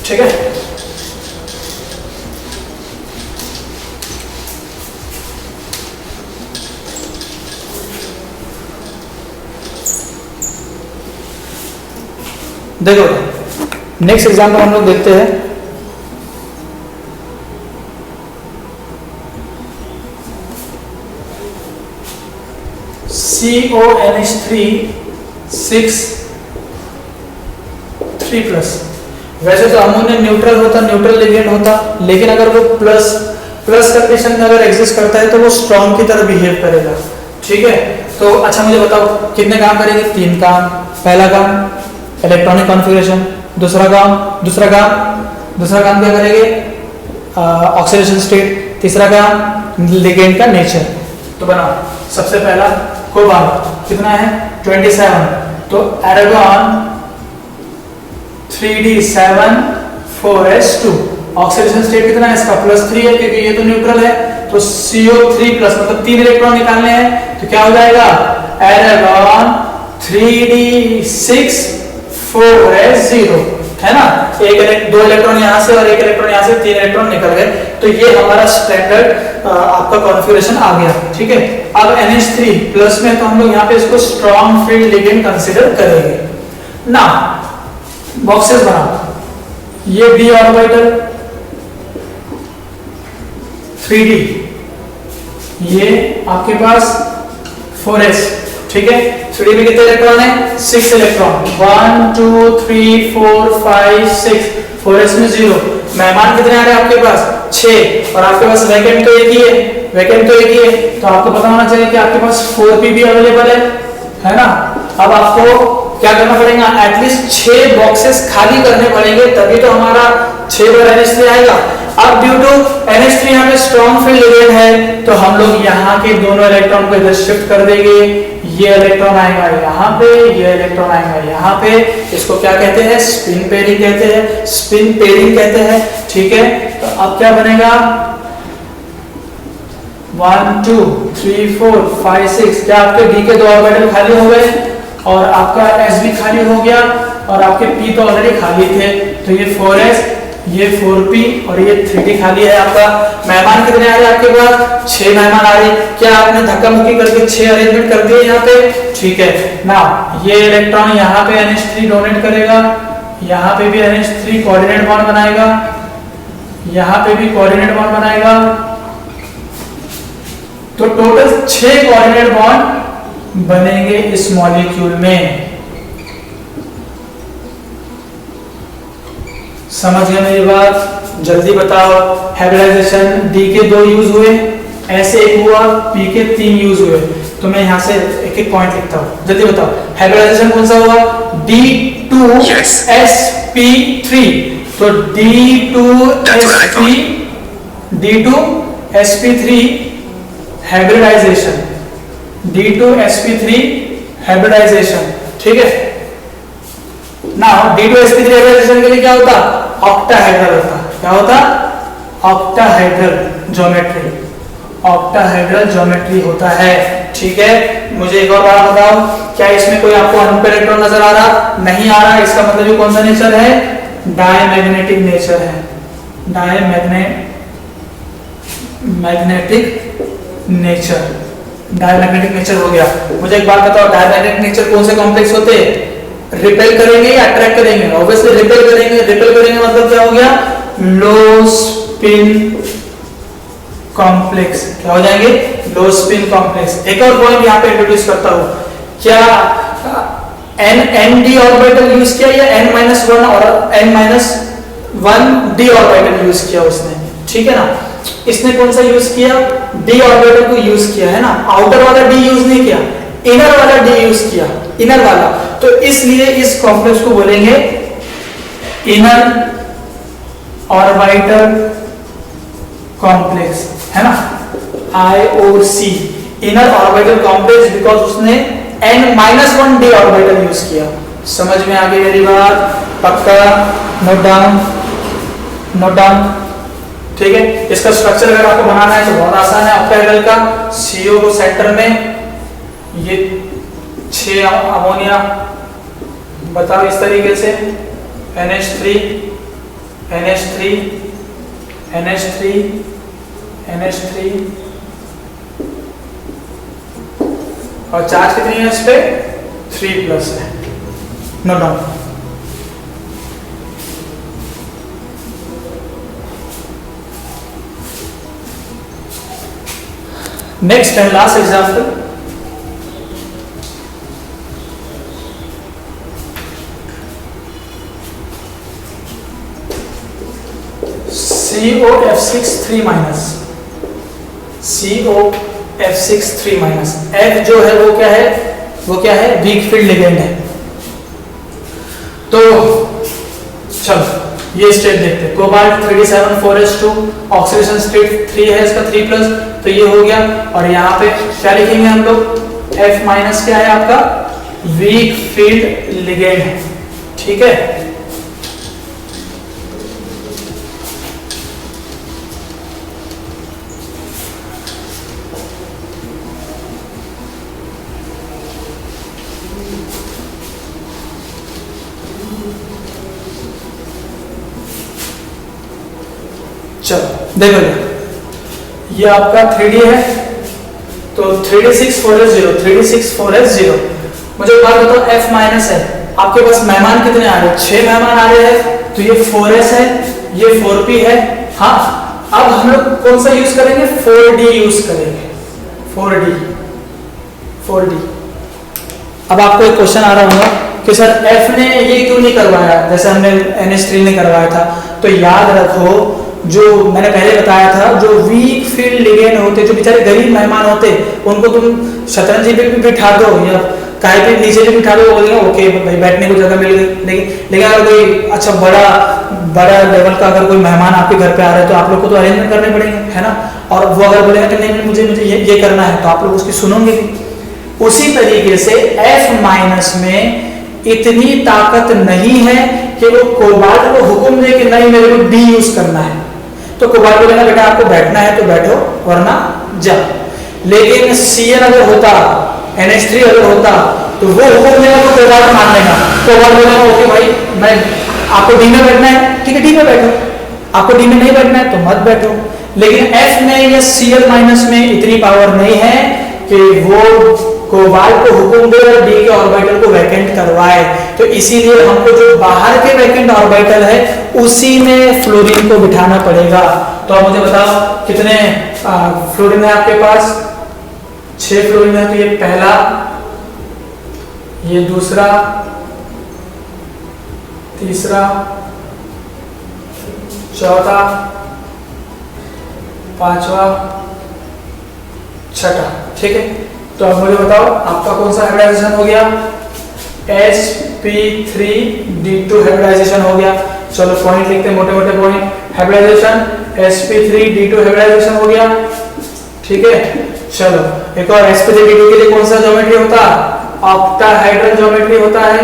Speaker 1: ठीक है, देखो नेक्स्ट एग्जाम्पल हम लोग देखते हैं। CONH3 6 3+। वैसे तो अमोनियम न्यूट्रल होता, न्यूट्रल लिगेंड होता, लेकिन अगर वो प्लस कंडीशन में अगर एग्जिस्ट करता है तो वो स्ट्रॉन्ग की तरह बिहेव करेगा, ठीक है। तो अच्छा मुझे बताओ कितने काम करेंगे, 3 काम। पहला काम इलेक्ट्रॉनिक कॉन्फ़िगरेशन, दूसरा काम क्या करेंगे, ऑक्सीडेशन स्टेट, तीसरा काम लिगेंड का नेचर। तो बनाओ, सबसे पहला कोबाल्ट कितना है 27, तो एरागोन 3d7 4s2, ऑक्सीडेशन स्टेट कितना है इसका +3 है क्योंकि ये तो न्यूट्रल है, तो CO3+ मतलब 3 इलेक्ट्रॉन निकालने हैं, तो क्या हो जाएगा एरागोन 3d6 4s0, है ना, दो इलेक्ट्रॉन यहाँ से और एक इलेक्ट्रॉन यहाँ से, 3 इलेक्ट्रॉन निकल गए। तो ये हमारा स्टैंडर्ड आपका कॉन्फ़िगरेशन आ गया, ठीक है। अब NH3+ में तो हम लोग यहाँ पे इसको स्ट्रॉन्ग फील्ड लिगेंड कंसीडर करेंगे ना। बॉक्सेस बनाओ, ये d ऑर्बिटल 3d, ये आपके पास 4s, ठीक है। 3d में कितने इलेक्ट्रॉन है 6 इलेक्ट्रॉन, 1 2 3 4 5 6, 4s में 0, मेहमान कितने आ रहे हैं आपके पास 6, और आपके पास वैकेंट तो एक ही है, तो आपको पता होना चाहिए कि आपके पास 4p भी अवेलेबल है ना। अब आपको क्या करना पड़ेगा, एटलीस्ट 6 बॉक्सेस खाली करने पड़ेंगे, तभी तो हमारा 6 बार NH3 आएगा। अब ड्यू टू NH3 यहाँ पे स्ट्रॉन्ग फील्ड लिगेंड है, तो हम लोग यहाँ के दोनों इलेक्ट्रॉन को इधर शिफ्ट कर देंगे। ये इलेक्ट्रॉन आएगा यहाँ पे, ये इलेक्ट्रॉन आएगा यहाँ पे। इसको क्या कहते हैं, स्पिन पेयरिंग कहते हैं, स्पिन पेयरिंग कहते हैं। ठीक है, तो अब क्या बनेगा, 1 2 3 4 5 6, क्या आपके D के 2 ऑर्बिटल खाली हो गए और आपका S भी खाली हो गया और आपके P तो ऑलरेडी खाली थे, तो ये 4s, ये 4p और ये 3d खाली है आपका। मेहमान कितने आ रहे हैं आपके पास, 6 मेहमान आ रहे हैं। क्या आपने धक्का मुक्की करके 6 अरेंजमेंट कर दिए यहाँ पे, ठीक है ना। ये इलेक्ट्रॉन यहाँ पे NH3 डोनेट करेगा, यहाँ पे भी NH3 कोऑर्डिनेट बॉन्ड बनाएगा, यहाँ पे भी कोऑर्डिनेट बॉन्ड बनाएगा, तो टोटल 6 कोऑर्डिनेट बॉन्ड बनेंगे इस मॉलिक्यूल में। समझ गए मेरी बात, जल्दी बताओ। हाइब्रिडाइजेशन D के 2 यूज हुए, ऐसे एक हुआ, P के 3 यूज हुए, तो मैं यहाँ से एक एक पॉइंट लिखता हूँ, जल्दी बताओ। हाइब्रिडाइजेशन कौन सा हुआ, D2sp3, तो D2sp3 हाइब्रिडाइजेशन, D2sp3 हाइब्रिडाइजेशन, ठीक है ना। D2sp3 हाइब्रिडाइजेशन के लिए क्या होता, ऑक्टाहेड्रल होता, क्या होता, ऑक्टाहेड्रल ज्योमेट्री, ऑक्टाहेड्रल ज्योमेट्री होता है। ठीक है, मुझे एक और बात बताओ, क्या इसमें कोई आपको अनपेयर इलेक्ट्रॉन नजर आ रहा, नहीं आ रहा, इसका मतलब ये कौन सा नेचर है, डायमैग्नेटिक नेचर है, डायमैग्नेटिक नेचर हो गया। मुझे एक बात बताओ, डायमैग्नेटिक नेचर कौन से कॉम्प्लेक्स होते हैं, रिपेल करेंगे या अट्रैक्ट करेंगे, ऑब्वियसली रिपेल करेंगे। रिपेल करेंगे मतलब क्या हो गया, लो स्पिन कॉम्प्लेक्स, क्या हो जाएंगे, लो स्पिन कॉम्प्लेक्स। एक और पॉइंट यहाँ पे इंट्रोड्यूस करता हूँ, क्या n d ऑर्बिटल यूज किया या n-1 और n-1 d ऑर्बिटल यूज किया उसने, ठीक है ना। इसने कौन सा यूज किया, d ऑर्बिटल को यूज किया है ना, आउटर वाला d यूज नहीं किया, इनर वाला d यूज किया, इनर वाला। तो इसलिए इस कॉम्प्लेक्स को बोलेंगे इनर ऑर्बिटल कॉम्प्लेक्स, है ना, IOC, inner orbital complex, because उसने n-1 d ऑर्बिटल यूज किया। समझ में आ गई मेरी बात, पक्का, नोट डाउन, नोट डाउन, ठीक है। इसका स्ट्रक्चर अगर आपको बनाना है तो बहुत आसान है, ऑक्टाहेड्रल का CO को सेंटर में, ये 6 अमोनिया, बताओ इस तरीके से, NH3 NH3 NH3 NH3, और चार्ज कितनी है इस पे, 3+ है, no down. Next and last example, COF6 3-, COF6 3-, F जो है वो क्या है, वो क्या है, वीक फील्ड लिगेंड है। तो चलो ये स्टेट देखते हैं, cobalt 3d7 4s2, oxidation state 3 है इसका 3+, तो ये हो गया। और यहाँ पे क्या लिखेंगे हम लोग, F- क्या है आपका, वीक फील्ड लिगेंड है, ठीक है। चलो देखो ये आपका 3D है, तो 3d6 4s0, 3d6 4s0। मुझे बात बताओ, F- है, आपके पास मेहमान कितने आ रहे हैं, 6 मेहमान आ रहे हैं, तो ये 4s है, ये 4p है। हाँ, अब हम लोग कौन सा यूज करेंगे, 4d यूज करेंगे, 4d। अब आपको एक क्वेश्चन आ रहा होगा कि सर F ने ये क्यों नहीं करवाया, जैसे हमने NH3 ने करवाया था। तो याद रखो, जो मैंने पहले बताया था, जो वीक फील्ड लिगेंड होते, जो बेचारे गरीब मेहमान होते, उनको तुम शतरंजी पे भी बिठा दो या कहीं भी नीचे भी बिठा दो, बोलेंगे ओके भाई बैठने को जगह मिल गई। लेकिन अगर कोई अच्छा बड़ा लेवल का अगर कोई मेहमान आपके घर पे आ रहे हैं तो आप लोग को तो अरेंजमेंट करने पड़ेंगे, है ना। और वो अगर बोलेगा कि नहीं मुझे ये करना है, तो आप लोग उसकी सुनोगे भी। उसी तरीके से F माइनस में इतनी ताकत नहीं है कि वो कोबाल्ट को हुक्म दे कि नहीं मेरे को डी यूज करना है, तो कोबाल्ट बोलेगा बेटा आपको बैठना है तो बैठो वरना जा। लेकिन Cl अगर होता, NH3 अगर होता, तो वो हुक्म देगा तो कोबाल्ट मान लेगा। कोबाल्ट बोलेगा ओके भाई मैं आपको डी में बैठना है, ठीक है डी में बैठो, आपको डी में नहीं बैठना है तो मत बैठो। लेकिन F में या Cl माइनस में इतनी पावर नहीं है कि वो कोबाल्ट को हुक्म दे और डी के ऑर्बिटल को वैकेंट करवाए। तो इसीलिए हमको जो बाहर के वैकेंट ऑर्बिटल है उसी में फ्लोरीन को बिठाना पड़ेगा। तो अब मुझे बताओ कितने फ्लोरीन है आपके पास? 6 फ्लोरीन है। तो ये पहला, ये दूसरा, तीसरा, चौथा, पांचवा, छठा, ठीक है। तो अब मुझे बताओ आपका कौन सा हाइब्रिडाइजेशन हो गया? sp3d2 हाइब्रिडाइजेशन हो गया। चलो पॉइंट लिखते हैं, मोटे मोटे पॉइंट। हाइब्रिडाइजेशन sp3d2 हाइब्रिडाइजेशन हो गया, ठीक है। चलो एक और sp3d2 के लिए कौन सा ज्योमेट्री होता? ऑक्टाहेड्रल ज्योमेट्री होता है,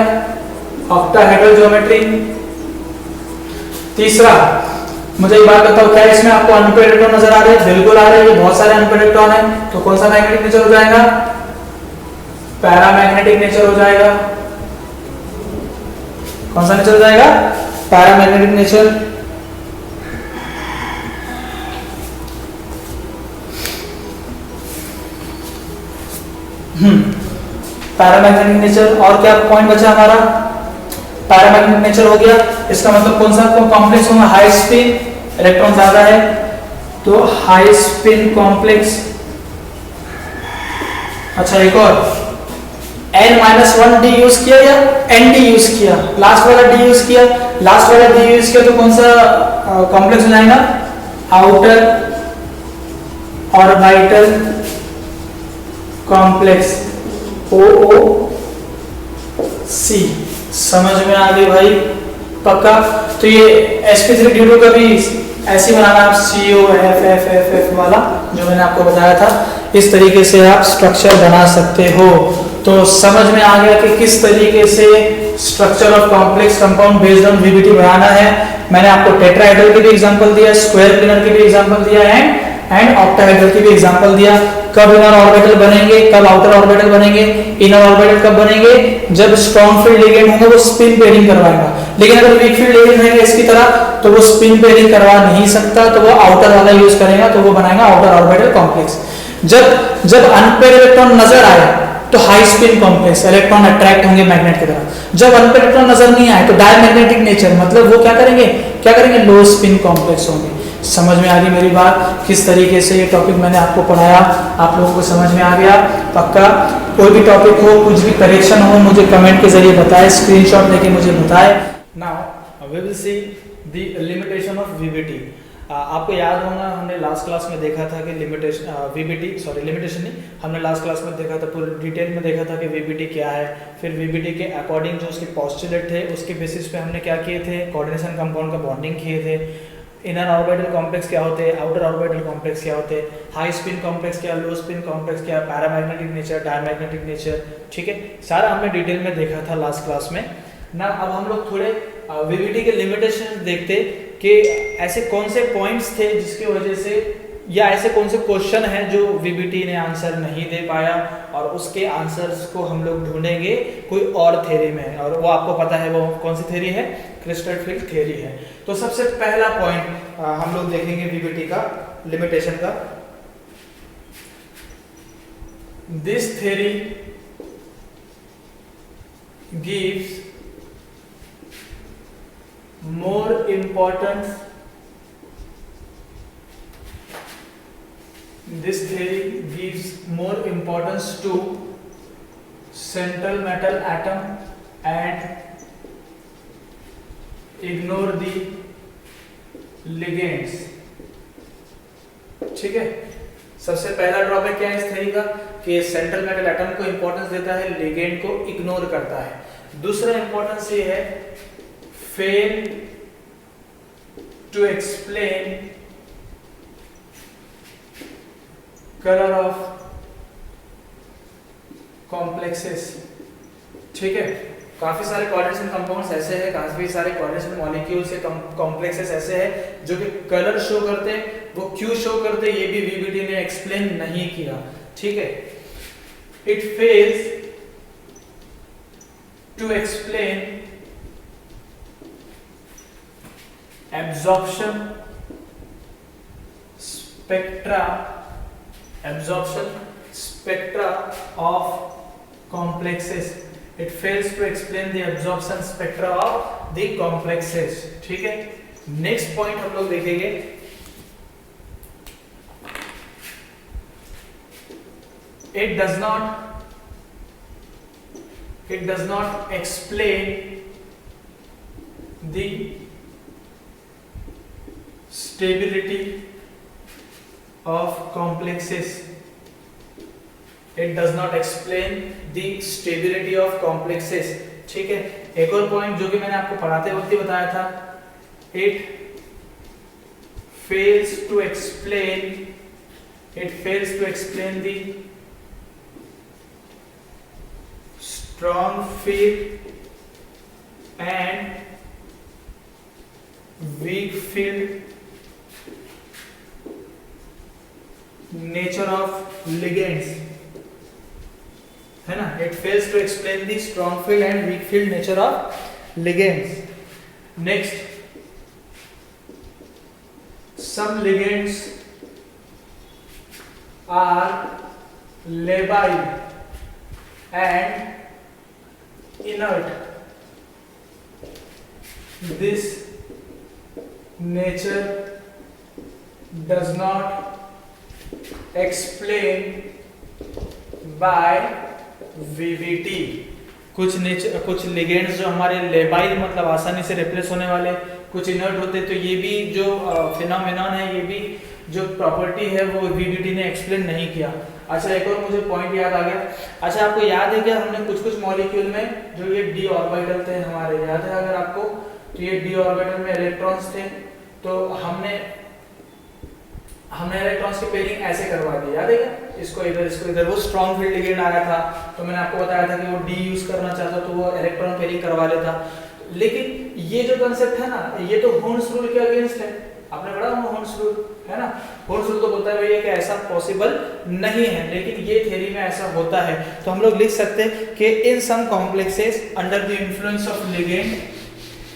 Speaker 1: ऑक्टाहेड्रल ज्योमेट्री। तीसरा मुझे एक बात बताओ, क्या इसमें आपको अनपेड इलेक्ट्रॉन नजर आ रहे हैं? बिल्कुल आ रहे हैं, ये बहुत सारे अनपेड इलेक्ट्रॉन है। तो कौन सा मैग्नेटिक नेचर हो जाएगा? पैरामैग्नेटिक नेचर हो जाएगा। कौन सा नेचर हो जाएगा? Paramagnetic nature. Paramagnetic nature. और क्या पॉइंट बचा हमारा? पैरामैग्नेटिक नेचर हो गया। इसका मतलब कौन सा कॉम्प्लेक्स होगा? हाई स्पिन, इलेक्ट्रॉन ज्यादा है तो हाई स्पिन कॉम्प्लेक्स। अच्छा एक और, n-1 डी यूज किया या nd यूज किया? लास्ट वाला डी यूज किया, लास्ट वाला डी यूज किया तो कौन सा कॉम्प्लेक्स हो जाएगा? Outer orbital complex, OOC। समझ में आ गई भाई? पक्का? तो ये sp3d2 का भी ऐसे बनाना आप COFFFF वाला जो मैंने आपको बताया था, इस तरीके से आप स्ट्रक्चर बना सकते हो। तो समझ में आ गया कि किस तरीके से structure of complex compound based on VBT बनाना है। मैंने आपको टेट्राहेड्रल की भी एग्जांपल दिया, स्क्वायर प्लेनर की भी एग्जांपल दिया है एंड ऑक्टाहेड्रल की भी एग्जांपल दिया। कब इनर ऑर्बिटल बनेंगे, कब आउटर ऑर्बिटल बनेंगे? इनर ऑर्बिटल कब बनेंगे? जब स्ट्रॉन्ग फील्ड लिगेंड होगा वो स्पिन पेयरिंग करवाएगा। लेकिन अगर वीक फील्ड लिगेंड रहेगा इसकी तरह तो वो स्पिन पेयरिंग करवा नहीं सकता, तो वो आउटर वाला यूज करेगा, तो वो बनाएगा आउटर ऑर्बिटल कॉम्प्लेक्स। जब अनपेड इलेक्ट्रॉन नजर आए तो high spin complex, electron attract होंगे मैग्नेट की तरफ। जब अनपेड इलेक्ट्रॉन नजर नहीं आए तो डायमैग्नेटिक नेचर, मतलब वो क्या करेंगे? लो स्पिन कॉम्प्लेक्स होंगे। समझ में आ गई मेरी बात? किस तरीके से ये टॉपिक मैंने आपको पढ़ाया, आप लोगों को समझ में आ गया? पक्का? कोई भी टॉपिक हो, कुछ भी करेक्शन हो, मुझे कमेंट के जरिए बताएं, स्क्रीनशॉट लेके मुझे बताएं। Now we will see the limitation of VBT। आपको याद होगा हमने लास्ट क्लास में देखा था कि लिमिटेशन नहीं, हमने लास्ट क्लास में देखा था, पूरी डिटेल में देखा था कि VBT क्या है। फिर VBT के अकॉर्डिंग जो उसके पोस्टुलेट थे उसके बेसिस पे हमने क्या किए थे? कोऑर्डिनेशन कंपाउंड का बॉन्डिंग किए थे। इनर ऑर्बिटल कॉम्प्लेक्स क्या होते हैं, आउटर ऑर्बिटल कॉम्प्लेक्स क्या होते हैं, हाई स्पिन कॉम्प्लेक्स क्या, लो स्पिन कॉम्प्लेक्स क्या, पैरामैग्नेटिक नेचर, डायमैग्नेटिक नेचर, ठीक है, सारा हमने डिटेल में देखा था लास्ट क्लास में ना। अब हम लोग थोड़े VBT के लिमिटेशन देखते कि ऐसे कौन से पॉइंट्स थे जिसकी वजह से, या ऐसे कौन से क्वेश्चन हैं जो VBT ने आंसर नहीं दे पाया, और उसके आंसर्स को हम लोग ढूंढेंगे कोई और थ्योरी में, और वो आपको पता है वो कौन सी थ्योरी है? क्रिस्टल फील्ड थ्योरी है। तो सबसे पहला पॉइंट हम लोग देखेंगे VBT का लिमिटेशन का। This theory gives more importance, this theory gives more importance to central metal atom and ignore the ligands। ठीक है, सबसे पहला ड्रॉबैक क्या है इस थ्योरी का कि कि सेंट्रल मेटल एटम को इंपॉर्टेंस देता है, लिगेंड को इग्नोर करता है। दूसरा इंपॉर्टेंस ये है fail to explain colour of complexes. ठीक है, काफी सारे कोऑर्डिनेशन कंपाउंड्स ऐसे हैं, काफी सारे कोऑर्डिनेशन मॉलिक्यूल्स या कॉम्प्लेक्सेस ऐसे हैं जो कि कलर शो करते हैं, वो क्यों शो करते हैं ये भी वीबीटी ने एक्सप्लेन नहीं किया। ठीक है, it fails to explain absorption spectra of complexes. It fails to explain the absorption spectra of the complexes. ठीक है, नेक्स्ट पॉइंट हम लोग देखेंगे it does not explain the stability of complexes. It does not explain the stability of complexes. ठीक है, एक और point जो कि मैंने आपको पढ़ाते वक्त ही बताया था, it fails to explain the strong field and weak field nature of ligands, है ना। It fails to explain the strong field and weak field nature of ligands. Next, some ligands are labile and inert. This nature does not explain by VVT। कुछ ligands जो हमारे labile मतलब आसानी से replace होने वाले, कुछ इनर्ट होते, तो ये भी जो फिनोमेनन है, ये भी जो प्रॉपर्टी है वो VVT ने एक्सप्लेन नहीं किया। अच्छा, एक और मुझे पॉइंट याद आ गया। अच्छा, आपको याद है क्या, हमने कुछ मॉलिक्यूल में जो ये d ऑर्बिटल थे हमारे, याद है अगर आपको, तो ये d ऑर्बिटल में इलेक्ट्रॉन्स थे, तो हमने इलेक्ट्रॉन्स की पेयरिंग ऐसे करवा दी, याद है क्या, इसको इधर वो स्ट्रॉन्ग फील्ड लिगेंड आया था, तो मैंने आपको बताया था कि वो d यूज करना चाहता तो वो इलेक्ट्रॉन पेयरिंग करवा लेता। लेकिन ये जो कांसेप्ट है ना, ये तो होर्न्स रूल के अगेंस्ट है। आपने पढ़ा होगा होर्न्स रूल, है ना। होर्न्स रूल तो बोलता है भैया कि ऐसा पॉसिबल नहीं है, लेकिन ये थ्योरी में ऐसा होता है। तो हम लोग लिख सकते हैं कि in some complexes under the influence of ligand,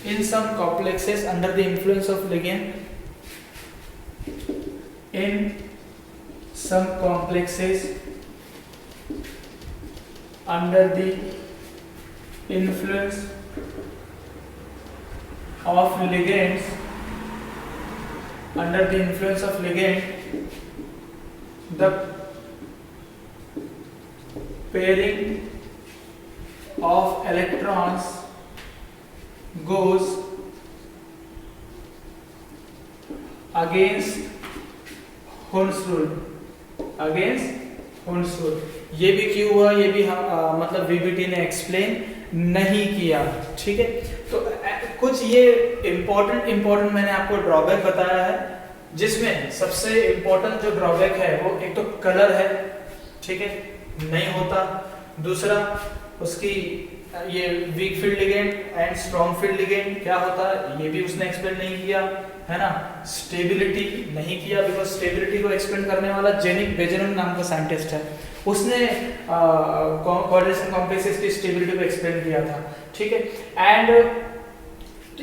Speaker 1: in some complexes under the influence of ligand, in some complexes under the influence of ligands, the pairing of electrons goes against होर्न्स रूल। ये भी क्यों हुआ, ये भी हम मतलब VVT ने एक्सप्लेन नहीं किया। ठीक है, तो कुछ ये इम्पोर्टेंट मैंने आपको ड्रॉबैक बताया है, जिसमें सबसे इम्पोर्टेंट जो ड्रॉबैक है वो एक तो कलर है, ठीक है, नहीं होता। दूसरा उसकी ये weak field ligand and strong field ligand क्या होता है, ये भी उसने एक्सप्लेन नहीं किया, है ना। स्टेबिलिटी नहीं किया, बिकॉज स्टेबिलिटी को एक्सप्लेन करने वाला जेनिक बेजेनन नाम का साइंटिस्ट है, उसने कोऑर्डिनेशन कॉम्प्लेक्सेस की स्टेबिलिटी को एक्सप्लेन किया था। ठीक है, एंड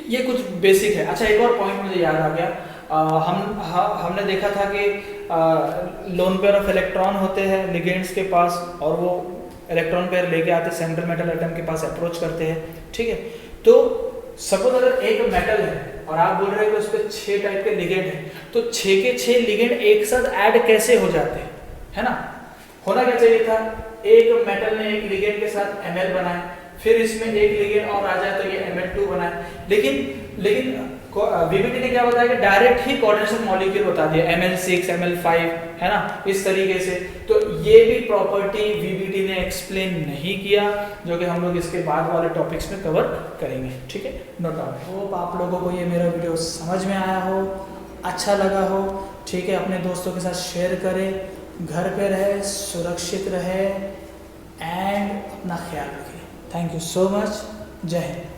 Speaker 1: ये कुछ बेसिक है। अच्छा, एक और पॉइंट मुझे याद आ गया, हमने देखा था कि लोन पेयर ऑफ इलेक्ट्रॉन होते हैं लिगेंड्स के पास, और वो इलेक्ट्रॉन पेयर लेके आते सेंट्रल मेटल एटम के पास अप्रोच करते हैं। ठीक है, तो सपोज अगर एक मेटल है और आप बोल रहे हो कि उस पर 6 टाइप के लिगेंड हैं, तो 6 के 6 लिगेंड एक साथ ऐड कैसे हो जाते हैं, है ना। होना क्या चाहिए था, एक मेटल ने एक लिगेंड के साथ Ml बनाए, फिर इसमें एक लिगेंड और आ जाए तो ये Ml2 बनाए। लेकिन VVT ने क्या बताया कि डायरेक्ट ही कोऑर्डिनेशन मॉलिक्यूल बता दिया, Ml6 Ml5, है ना, इस तरीके से। तो ये भी प्रॉपर्टी वीबीटी ने एक्सप्लेन नहीं किया, जो कि हम लोग इसके बाद वाले टॉपिक्स में कवर करेंगे, ठीक है, नो डाउट। होप आप लोगों को ये मेरा वीडियो समझ में आया हो, अच्छा लगा हो, ठीक है। अपने दोस्तों के साथ शेयर करें, घर पे रहे, सुरक्षित रहे एंड अपना ख्याल रखें। थैंक यू सो मच, जय हिंद।